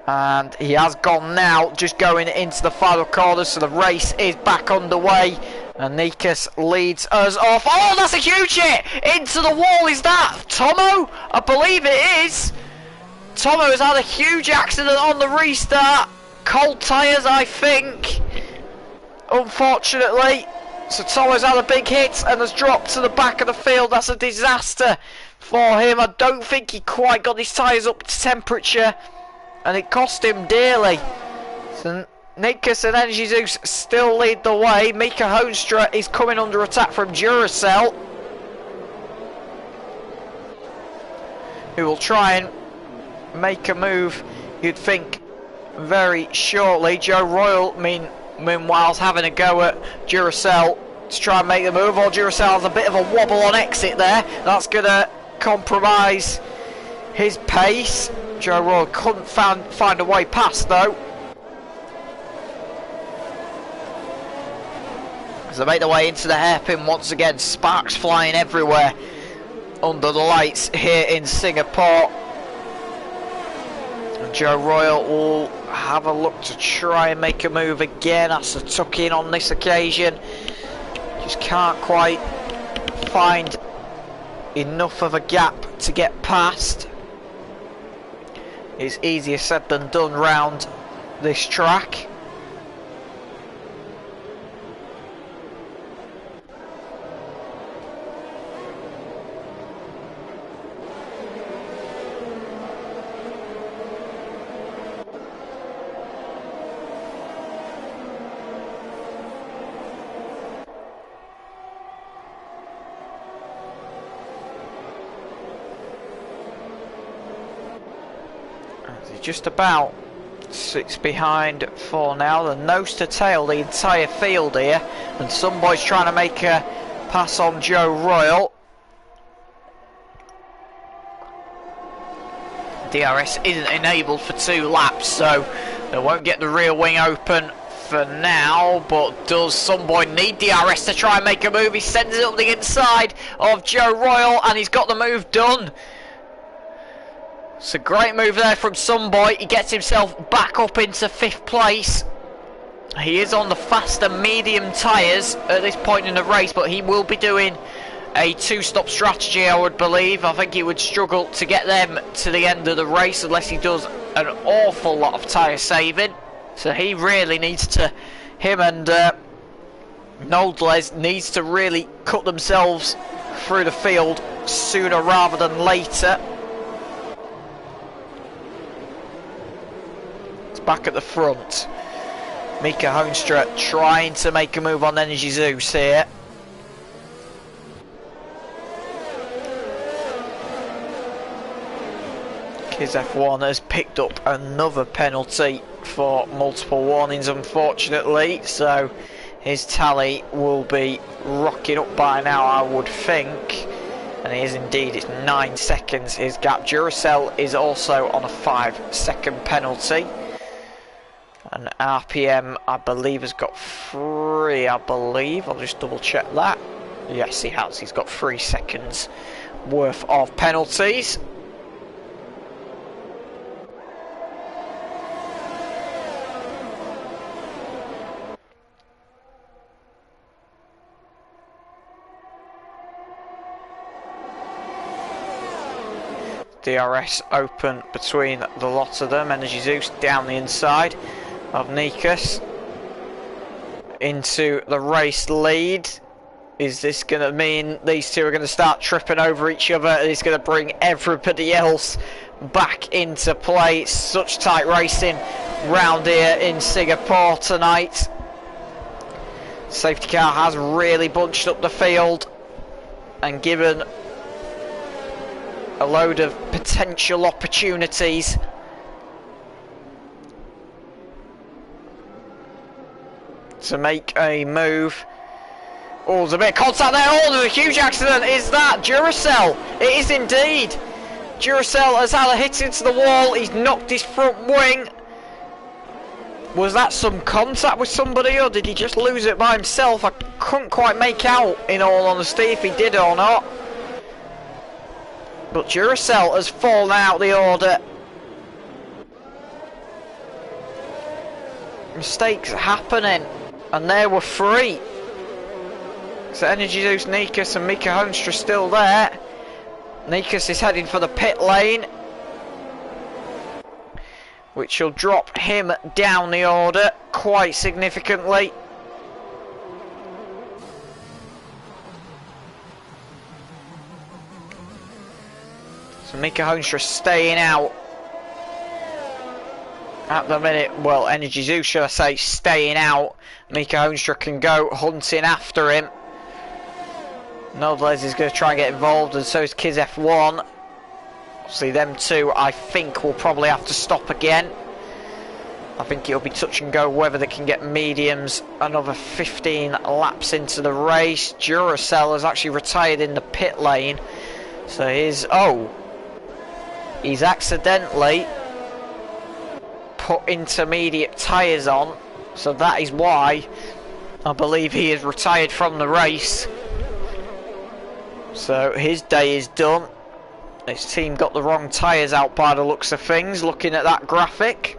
And he has gone now, just going into the final corner, so the race is back underway. And Nikas leads us off. Oh, that's a huge hit! Into the wall, is that Tomo? I believe it is. Tomo has had a huge accident on the restart. Cold tyres, I think. Unfortunately. So Tomo's had a big hit and has dropped to the back of the field. That's a disaster for him. I don't think he quite got his tyres up to temperature, and it cost him dearly. So Nikas and Energy Zeus still lead the way. Mika Hoenstra is coming under attack from Duracell, who will try and make a move, you'd think, very shortly. Joe Royal, meanwhile, is having a go at Duracell to try and make the move. Or Duracell has a bit of a wobble on exit there. That's going to compromise his pace. Joe Royal couldn't find a way past, though. As they make their way into the hairpin once again, sparks flying everywhere under the lights here in Singapore. And Joe Royal will have a look to try and make a move again. That's a tuck in on this occasion. Just can't quite find enough of a gap to get past. It's easier said than done round this track. Just about 6 behind 4 now. The nose to tail the entire field here, and some boys trying to make a pass on Joe Royal. DRS isn't enabled for 2 laps, so they won't get the rear wing open for now, but does Sunboy need DRS to try and make a move? He sends it up the inside of Joe Royal, and he's got the move done. It's a great move there from Sunboy. He gets himself back up into 5th place. He is on the faster medium tyres at this point in the race, but he will be doing a 2-stop strategy, I would believe. I think he would struggle to get them to the end of the race unless he does an awful lot of tyre saving. So he really needs to, him and Noldles needs to really cut themselves through the field sooner rather than later. It's back at the front. Mika Hoenstra trying to make a move on Energy Zeus here. Kiz F1 has picked up another penalty for multiple warnings, unfortunately, so his tally will be rocking up by now, I would think. And it is indeed, it's 9 seconds his gap. Duracell is also on a 5-second penalty. And RPM, I believe, has got 3, I believe. I'll just double check that. Yes, he has. He's got 3 seconds worth of penalties. DRS open between the lot of them. Energy Zeus down the inside of Nikas into the race lead. Is this going to mean these two are going to start tripping over each other? It's going to bring everybody else back into play. Such tight racing round here in Singapore tonight. Safety car has really bunched up the field and given a load of potential opportunities. To make a move. Oh, there's a bit of contact there. Oh, there's a huge accident. Is that Duracell? It is indeed. Duracell has had a hit into the wall. He's knocked his front wing. Was that some contact with somebody, or did he just lose it by himself? I couldn't quite make out, in all honesty, if he did or not. But Duracell has fallen out the order. Mistakes happening. And there were 3. So Energy Zeus, Nikas and Mika Hoenstra still there. Nikas is heading for the pit lane, which will drop him down the order quite significantly. So Mika Hoenstra staying out at the minute. Well, Energy Zeus, should I say, staying out. Mika Hoenstra can go hunting after him. Noldles is going to try and get involved, and so is Kiz F1. See, them two, I think, will probably have to stop again. I think it'll be touch and go whether they can get mediums another 15 laps into the race. Duracell has actually retired in the pit lane. So he's accidentally put intermediate tyres on. So that is why I believe he is retired from the race. So his day is done. His team got the wrong tyres out by the looks of things, looking at that graphic.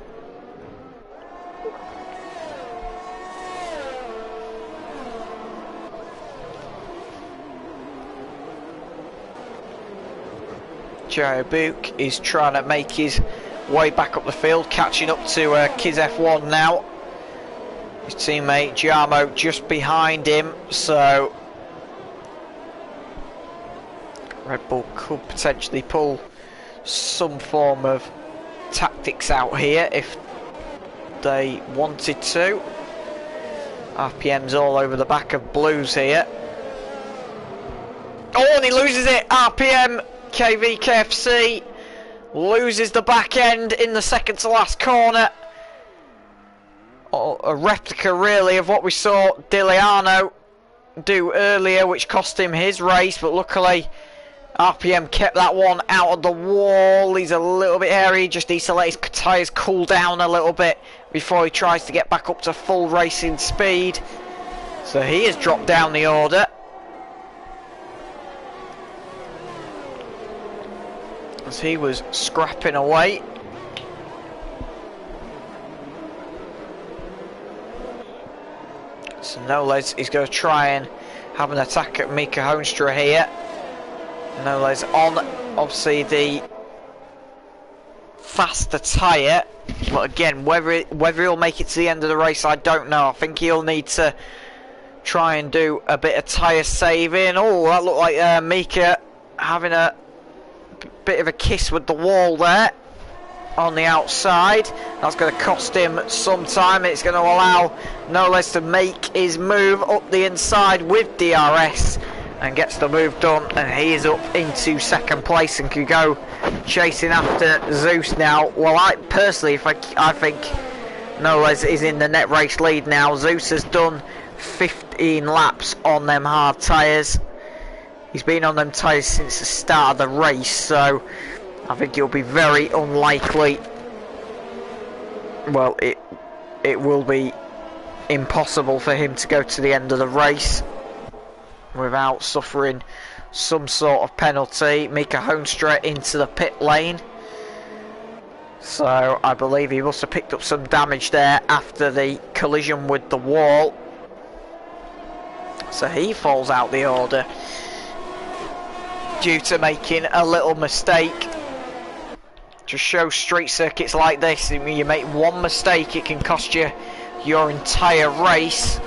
Joe Book is trying to make his way back up the field, catching up to Kiz F1 now. His teammate Jarmo just behind him, so Red Bull could potentially pull some form of tactics out here if they wanted to. RPM's all over the back of Blues here. Oh, and he loses it. RPM, KV, KFC loses the back end in the second to last corner. Oh, a replica really of what we saw Diliano do earlier, which cost him his race, but luckily RPM kept that one out of the wall. He's a little bit hairy, just needs to let his tyres cool down a little bit before he tries to get back up to full racing speed. So he has dropped down the order. As he was scrapping away. So Noles is going to try and have an attack at Mika Hoenstra here. Noles on, obviously, the faster tyre. But again, whether he'll make it to the end of the race, I don't know. I think he'll need to try and do a bit of tyre saving. Oh, that looked like Mika having a bit of a kiss with the wall there on the outside. That's going to cost him some time. It's going to allow Noles to make his move up the inside with DRS and gets the move done, and he is up into second place and can go chasing after Zeus now. Well, I personally, I think Noles is in the net race lead now. Zeus has done 15 laps on them hard tyres. He's been on them tyres since the start of the race, so I think it'll be very unlikely. Well, it will be impossible for him to go to the end of the race without suffering some sort of penalty. Mika Hoenstra into the pit lane. So I believe he must have picked up some damage there after the collision with the wall. So he falls out the order due to making a little mistake. Just show street circuits like this, when you make one mistake it can cost you your entire race.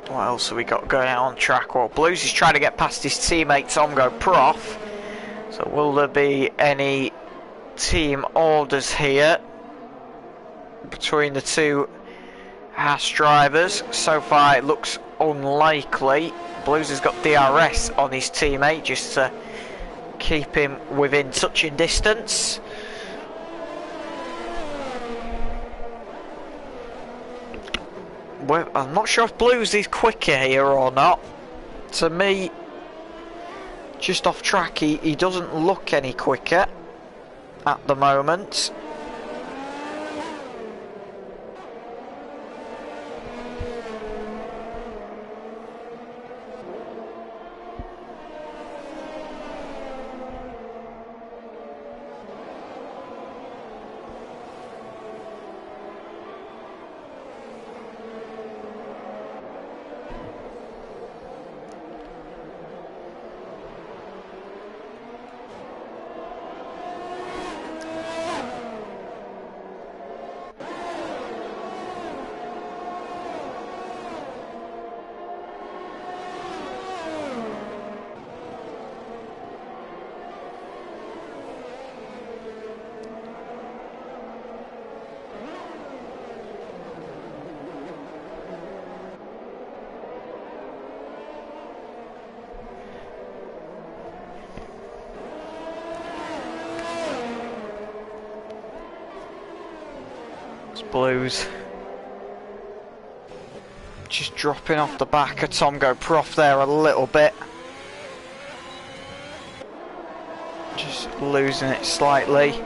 What else have we got going on track? Well, Blues is trying to get past his teammate Tomgo Prof. So will there be any team orders here between the two Haas drivers? So far it looks unlikely. Blues has got DRS on his teammate just to keep him within touching distance. I'm not sure if Blues is quicker here or not. To me, just off track, he doesn't look any quicker at the moment. Blues just dropping off the back of Tomgo Prof there a little bit, just losing it slightly.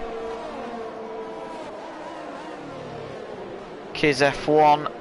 Kiz F1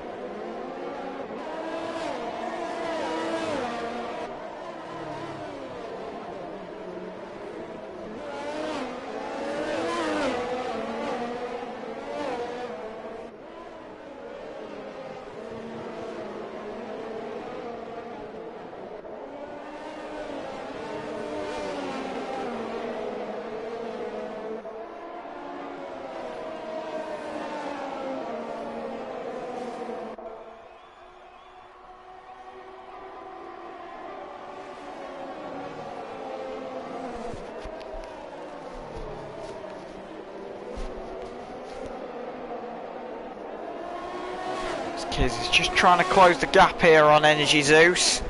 Kiz is just trying to close the gap here on Energy Zeus.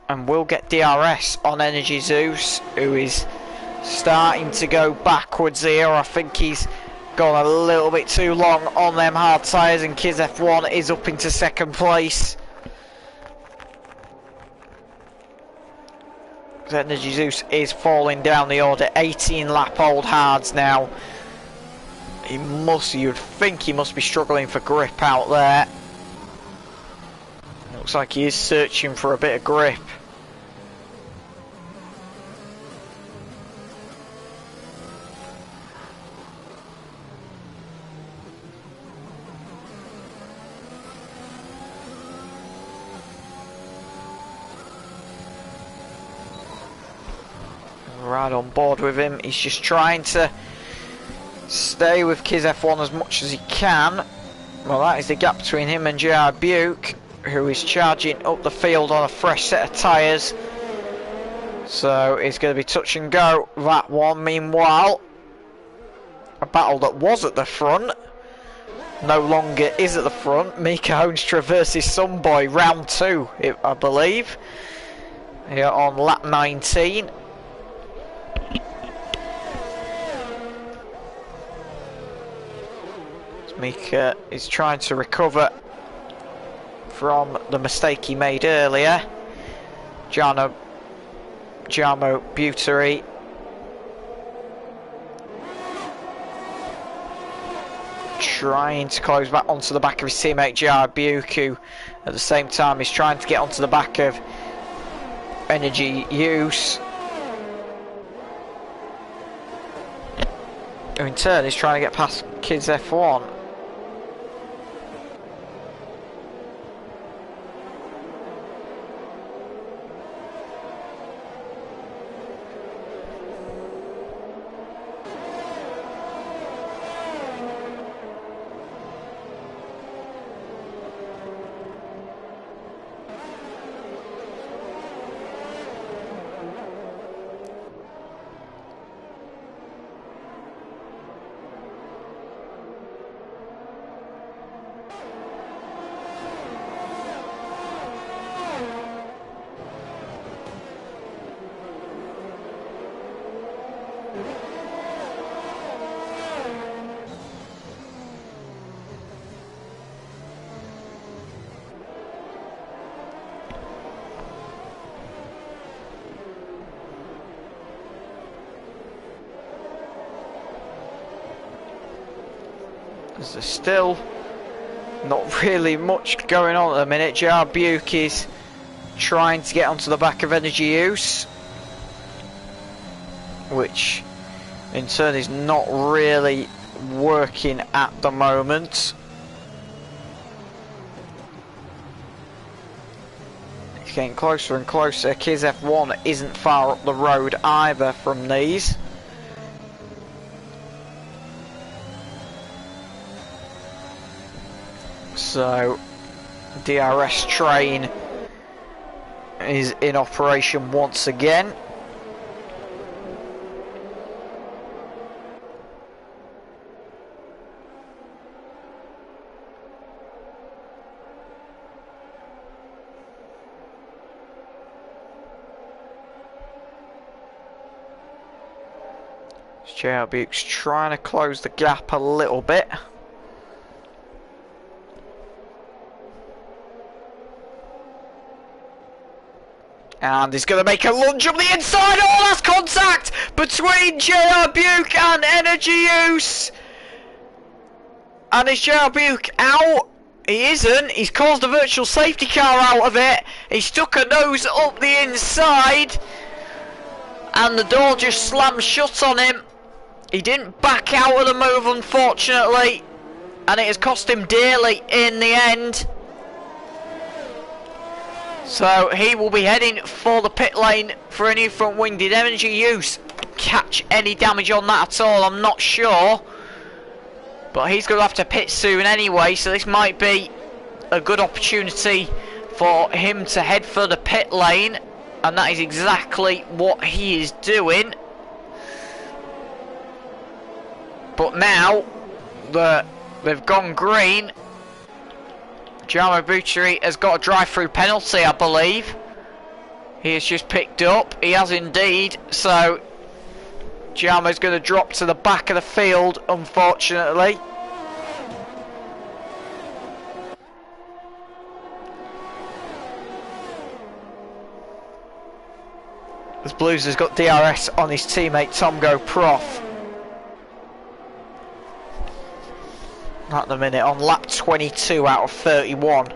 And we'll get DRS on Energy Zeus, who is starting to go backwards here. I think he's gone a little bit too long on them hard tyres, and Kiz F1 is up into second place. Energy Zeus is falling down the order. 18 lap old hards now. You'd think he must be struggling for grip out there. Looks like he is searching for a bit of grip. Right on board with him. He's just trying to stay with Kiz F1 as much as he can. Well, that is the gap between him and JR Buke, who is charging up the field on a fresh set of tyres. So it's going to be touch and go, that one. Meanwhile, a battle that was at the front no longer is at the front. Mika Hoenstra versus Sunboy, round 2, I believe, here on lap 19. Mika is trying to recover from the mistake he made earlier. Jarmo Buteri trying to close back onto the back of his teammate JR Buke, who at the same time is trying to get onto the back of Energy Use, who in turn is trying to get past Kiz F1. There's still not really much going on at the minute. JR Buke is trying to get onto the back of Energy Use, which in turn is not really working at the moment. It's getting closer and closer. Kiz F1 isn't far up the road either from these. So DRS train is in operation once again. JR Buke's trying to close the gap a little bit. And he's going to make a lunge up the inside. Oh, that's contact between JR Buke and Energy Use. And is JR Buke out? He isn't. He's caused a virtual safety car out of it. He stuck a nose up the inside. And the door just slammed shut on him. He didn't back out of the move, unfortunately. And it has cost him dearly in the end. So he will be heading for the pit lane for a new front wing. Did Energy Use catch any damage on that at all? I'm not sure. But he's going to have to pit soon anyway, so this might be a good opportunity for him to head for the pit lane. And that is exactly what he is doing. But now the They've gone green. Jamo Butchery has got a drive-through penalty, I believe. He has just picked up. He has indeed. So Jamo's going to drop to the back of the field, unfortunately. As Blues has got DRS on his teammate Tomgo Prof. At the minute on lap 22 out of 31.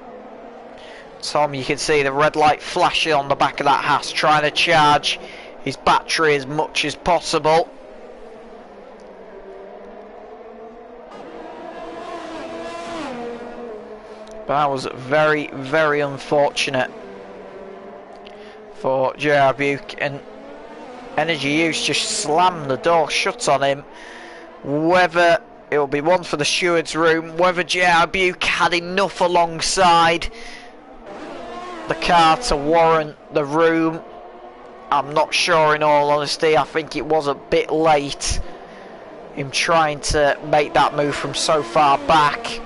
Tom, you can see the red light flashing on the back of that Haas, trying to charge his battery as much as possible. But that was very, very unfortunate for JR Buke, and Energy Use just slammed the door shut on him. Whether it'll be one for the steward's room, whether JR Buke had enough alongside the car to warrant the room, I'm not sure, in all honesty. I think it was a bit late, him trying to make that move from so far back.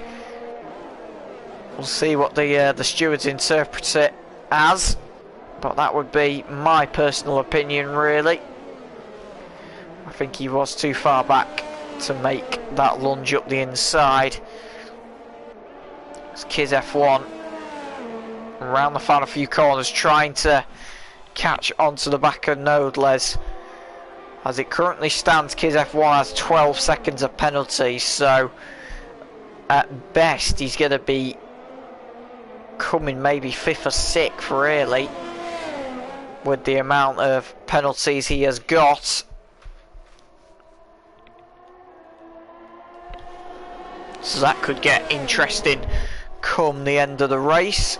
We'll see what the stewards interpret it as, but that would be my personal opinion, really. I think he was too far back to make that lunge up the inside. It's Kiz F1 around the final few corners, trying to catch onto the back of Nodelez. As it currently stands, Kiz F1 has 12 seconds of penalty, so at best he's going to be coming maybe 5th or 6th, really, with the amount of penalties he has got. So that could get interesting come the end of the race.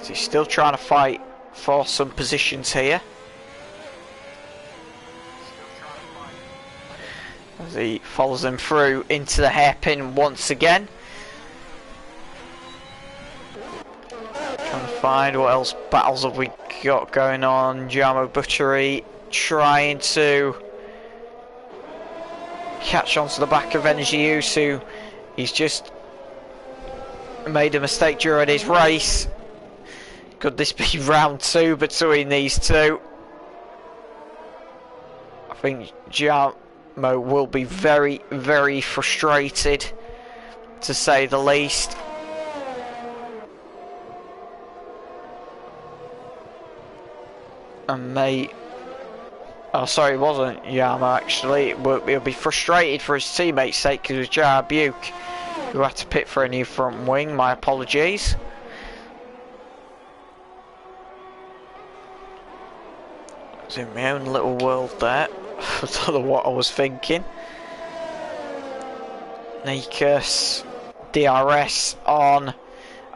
So he's still trying to fight for some positions here. As he follows them through into the hairpin once again. Trying to find what else battles have we got going on. Jamo Butchery trying to catch onto the back of Energy Use, who he's just made a mistake during his race. Could this be round 2 between these two? I think Jamo will be very, very frustrated, to say the least. And oh, sorry, it wasn't Yama actually. He'll be frustrated for his teammates' sake, because it was JR Buke who had to pit for a new front wing. My apologies. I was in my own little world there. I don't know what I was thinking. Nikas, DRS on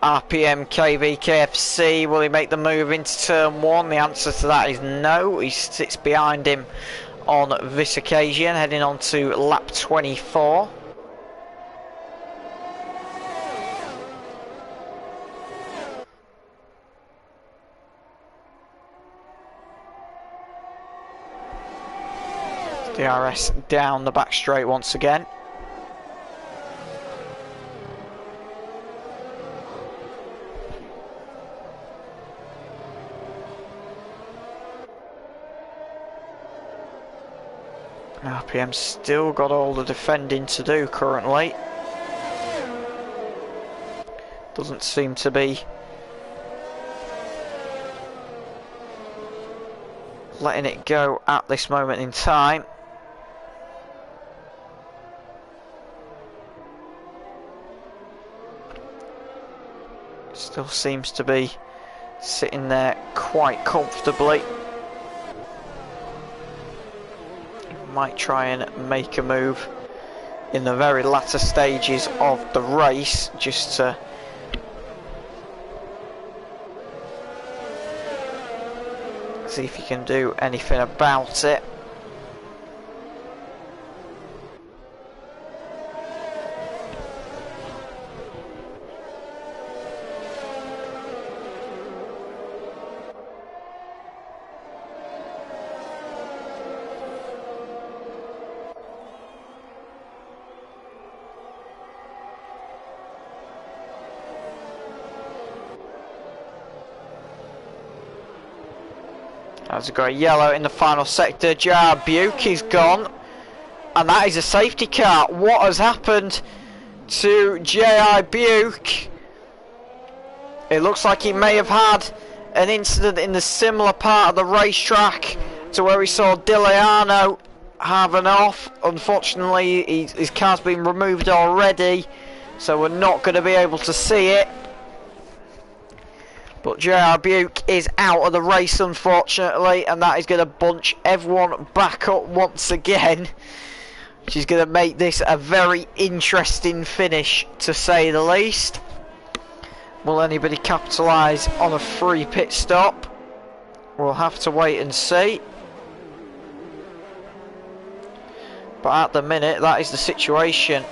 RPM KV KFC. Will he make the move into turn 1? The answer to that is no. He sits behind him on this occasion, heading on to lap 24. DRS down the back straight once again. RPM still got all the defending to do currently. Doesn't seem to be letting it go at this moment in time. Still seems to be sitting there quite comfortably. Might try and make a move in the very latter stages of the race, just to see if you can do anything about it. As we got a yellow in the final sector. Jar Buke is gone. And that is a safety car. What has happened to J.I. Buke? It looks like he may have had an incident in the similar part of the racetrack to where we saw Diliano have an off. Unfortunately, his car's been removed already, so we're not going to be able to see it. But J.R. Buke is out of the race, unfortunately, and that is going to bunch everyone back up once again. Which is going to make this a very interesting finish, to say the least. Will anybody capitalise on a free pit stop? We'll have to wait and see. But at the minute, that is the situation.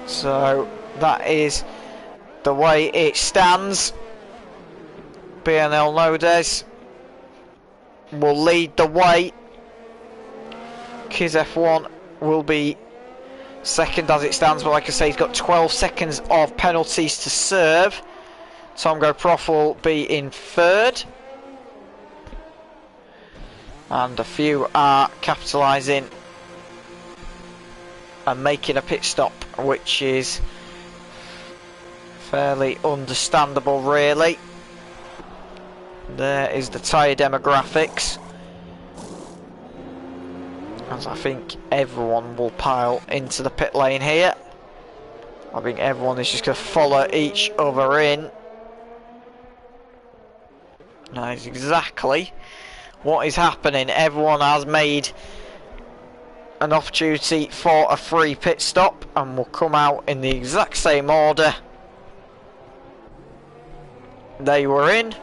So that is the way it stands. BNL Nodes will lead the way. Kiz F1 will be second as it stands, but like I say, he's got 12 seconds of penalties to serve. Tom Go Prof will be in third. And a few are capitalising and making a pit stop, which is fairly understandable, really. There is the tyre demographics, as I think everyone will pile into the pit lane here. I think everyone is just going to follow each other in. That is exactly what is happening. Everyone has made an opportunity for a free pit stop and will come out in the exact same order they were in.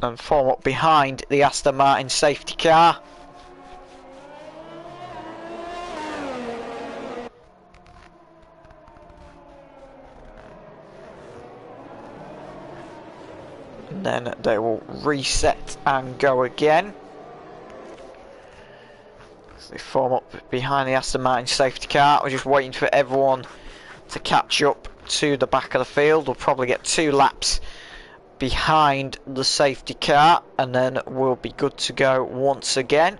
And form up behind the Aston Martin safety car. And then they will reset and go again. So they form up behind the Aston Martin safety car. We're just waiting for everyone to catch up to the back of the field. We'll probably get 2 laps behind the safety car and then we'll be good to go once again.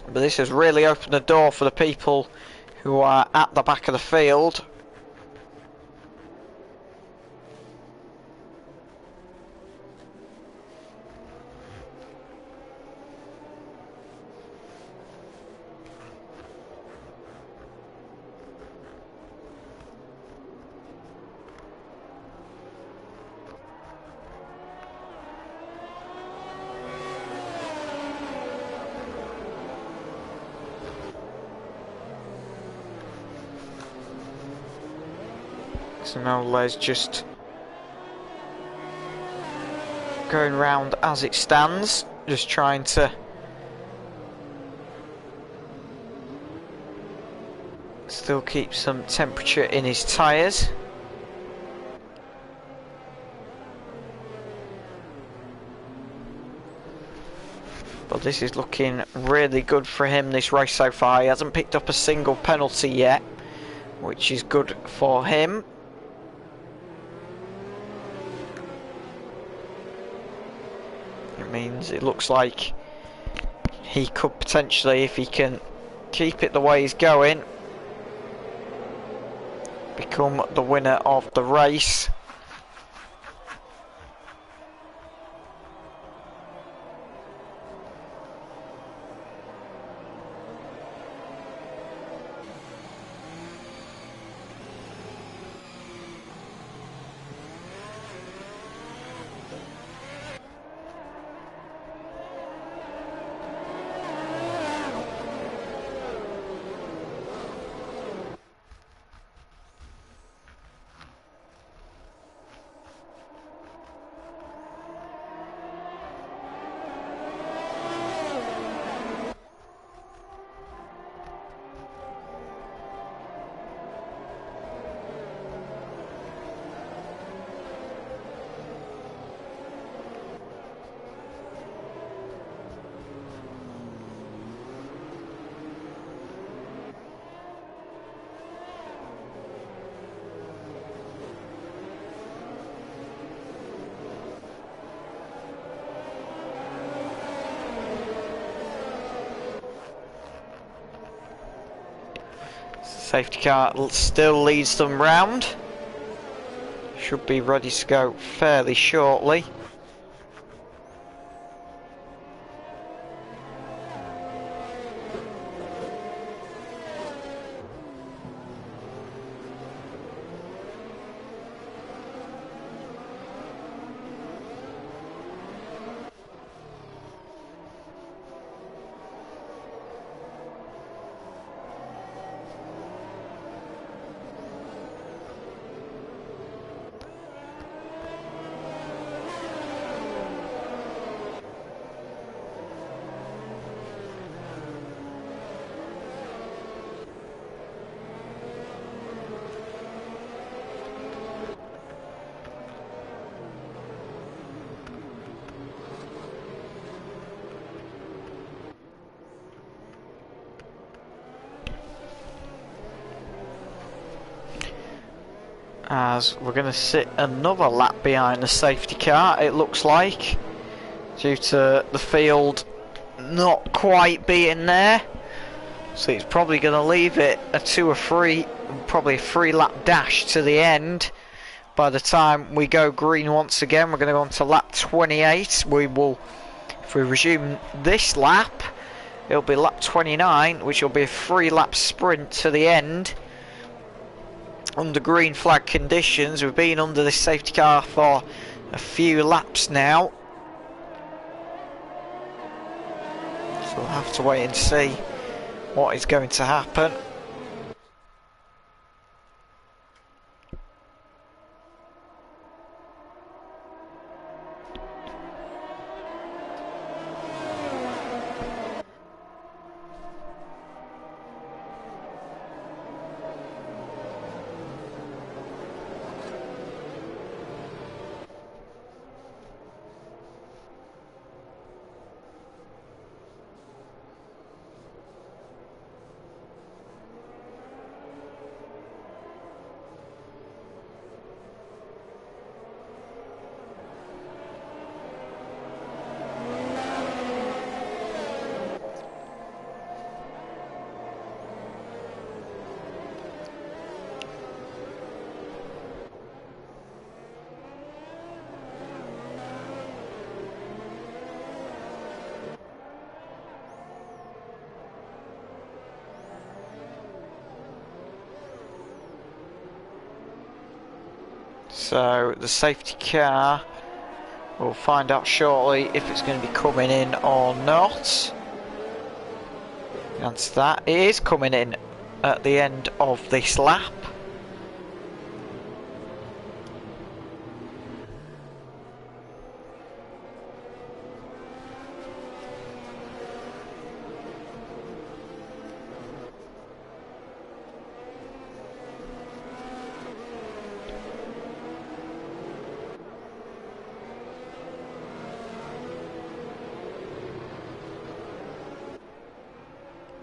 But this has really opened the door for the people who are at the back of the field. So now Les just going round as it stands, just trying to still keep some temperature in his tyres. But this is looking really good for him this race so far. He hasn't picked up a single penalty yet, which is good for him. Means it looks like he could potentially, if he can keep it the way he's going, become the winner of the race. Safety car still leads them round. Should be ready to go fairly shortly. As we're going to sit another lap behind the safety car, it looks like, due to the field not quite being there. So it's probably going to leave it a 2 or 3, probably a 3 lap dash to the end. By the time we go green once again, we're going to go on to lap 28. We will, if we resume this lap, it'll be lap 29, which will be a 3 lap sprint to the end. Under green flag conditions. We've been under this safety car for a few laps now, so we'll have to wait and see what is going to happen. So the safety car, we'll find out shortly if it's going to be coming in or not. The answer to that, it is coming in at the end of this lap.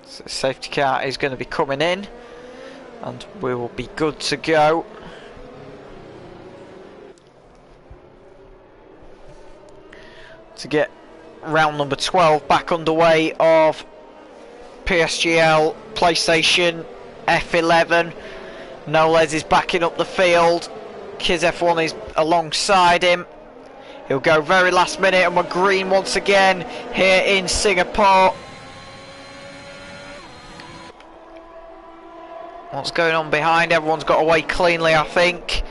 So the safety car is going to be coming in and we will be good to go. To get round number 12 back underway of PSGL PlayStation F11. Knowles is backing up the field. Kiz F1 is alongside him. He'll go very last minute and we're green once again here in Singapore. What's going on behind? Everyone's got away cleanly, I think.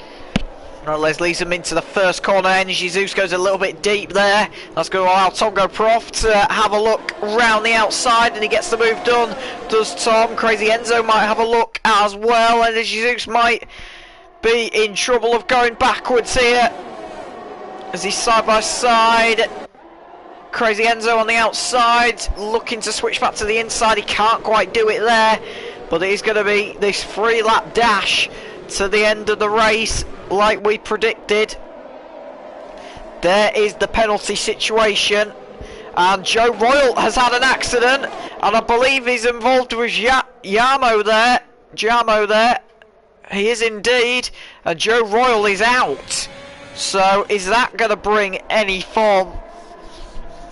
Knowles leads them into the first corner. Energy Zeus goes a little bit deep there. That's going to allow Tom Go Prof to have a look round the outside and he gets the move done. Does Tom. Crazy Enzo might have a look as well. Energy Zeus might be in trouble of going backwards here as he's side by side. Crazy Enzo on the outside looking to switch back to the inside. He can't quite do it there, but it is going to be this 3-lap dash to the end of the race like we predicted. There is the penalty situation and Joe Royal has had an accident and I believe he's involved with Jamo there. He is indeed, and Joe Royal is out. So is that going to bring any form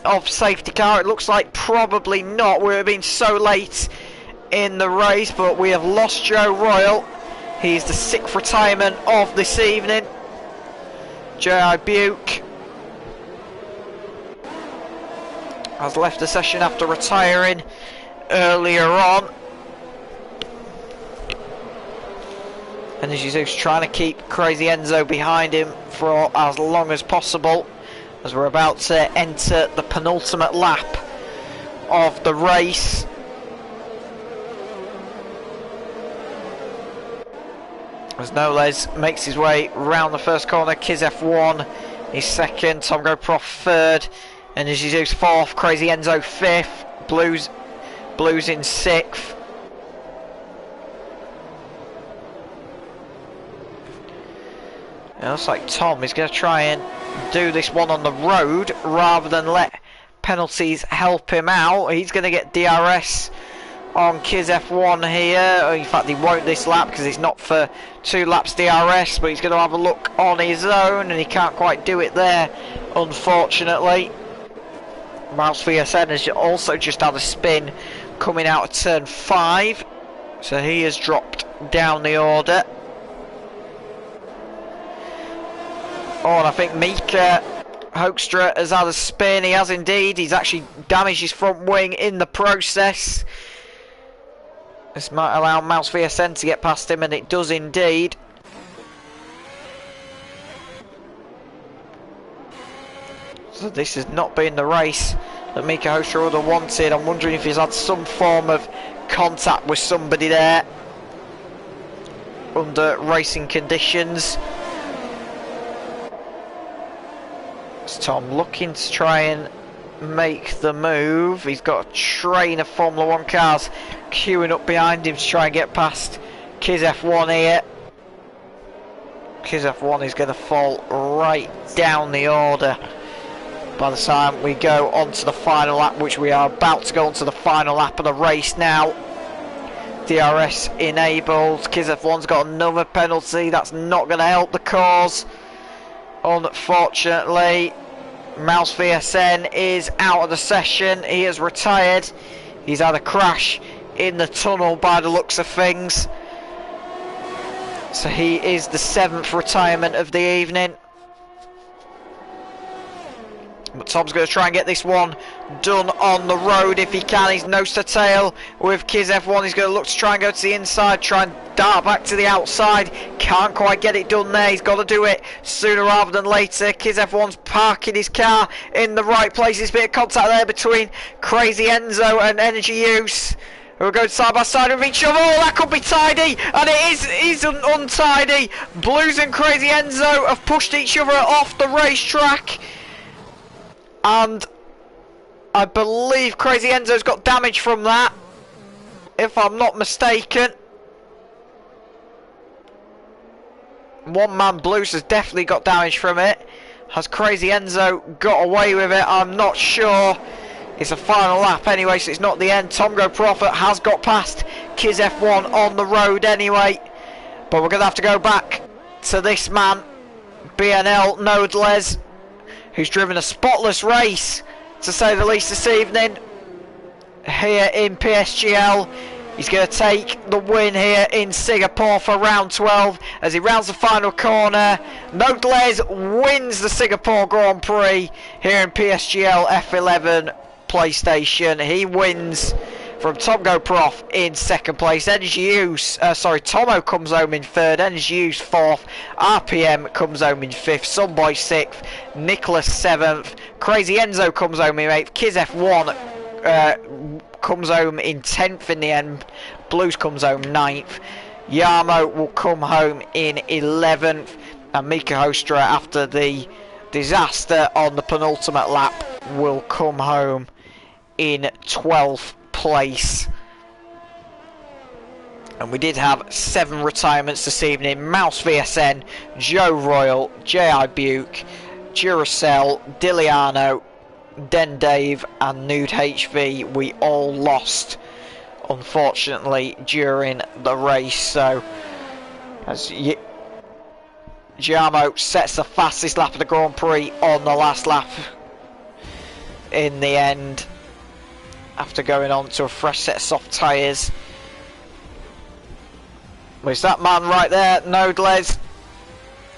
of safety car? It looks like probably not. We've been so late in the race, but we have lost Joe Royal. He's the 6th retirement of this evening. J.I. Buke has left the session after retiring earlier on. And as he's trying to keep Crazy Enzo behind him for as long as possible, as we're about to enter the penultimate lap of the race. As Noles makes his way round the first corner, Kiz F1 is second, Tom GoPro third, and as he's fourth, Crazy Enzo fifth, Blues in sixth. It looks like Tom is going to try and do this one on the road rather than let penalties help him out. He's going to get DRS on Kiz F1 here. In fact, he won't this lap because it's not for 2 laps DRS, but he's going to have a look on his own and he can't quite do it there, unfortunately. Mouse VSN has also just had a spin coming out of turn 5, so he has dropped down the order. Oh, and I think Mika Hoekstra has had a spin. He has indeed. He's actually damaged his front wing in the process. This might allow Mouse VSN to get past him, and it does indeed. So this has not been the race that Mika Hoekstra would have wanted. I'm wondering if he's had some form of contact with somebody there under racing conditions. Tom looking to try and make the move. He's got a train of Formula 1 cars queuing up behind him to try and get past Kiz F1 here. Kiz F1 is going to fall right down the order by the time we go on to the final lap, which we are about to go on to the final lap of the race now. DRS enabled. Kiz F1's got another penalty. That's not going to help the cause, unfortunately. Mouse VSN is out of the session. He has retired. He's had a crash in the tunnel by the looks of things. So he is the 7th retirement of the evening. But Tom's going to try and get this one done on the road if he can. He's nose to tail with Kiz F1. He's going to look to try and go to the inside, try and dart back to the outside. Can't quite get it done there. He's got to do it sooner rather than later. Kiz F1's parking his car in the right place. There's a bit of contact there between Crazy Enzo and Energy Use, who are going side by side with each other. Oh, that could be tidy, and it is untidy. Blues and Crazy Enzo have pushed each other off the racetrack. And I believe Crazy Enzo's got damage from that, if I'm not mistaken. One man Blues has definitely got damage from it. Has Crazy Enzo got away with it? I'm not sure. It's a final lap anyway, so it's not the end. Tom GoPro has got past Kiz F1 on the road anyway. But we're going to have to go back to this man, BNL Nodeles, who's driven a spotless race, to say the least, this evening here in PSGL. He's going to take the win here in Singapore for round 12 as he rounds the final corner. Nodeles wins the Singapore Grand Prix here in PSGL F11 PlayStation. He wins from Tom GoPro in 2nd place. Energy Use, Tomo comes home in 3rd. Energy Use 4th. RPM comes home in 5th. Sunboy 6th. Nicholas 7th. Crazy Enzo comes home in 8th. Kiz F1 comes home in 10th in the end. Blues comes home 9th. Yarmo will come home in 11th. And Mika Hoekstra, after the disaster on the penultimate lap, will come home in 12th place. And we did have 7 retirements this evening. Mouse VSN, Joe Royal, J.I. Buke, Duracell, Diliano, Den Dave and Nude HV. We all lost, unfortunately, during the race. So as Giamo sets the fastest lap of the Grand Prix on the last lap in the end, after going on to a fresh set of soft tyres Well, it's that man right there, Nodles,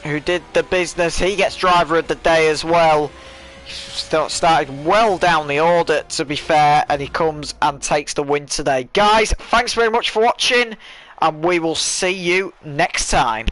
who did the business. He gets driver of the day as well. Started well down the order, to be fair, and he comes and takes the win today. Guys, thanks very much for watching, and we will see you next time.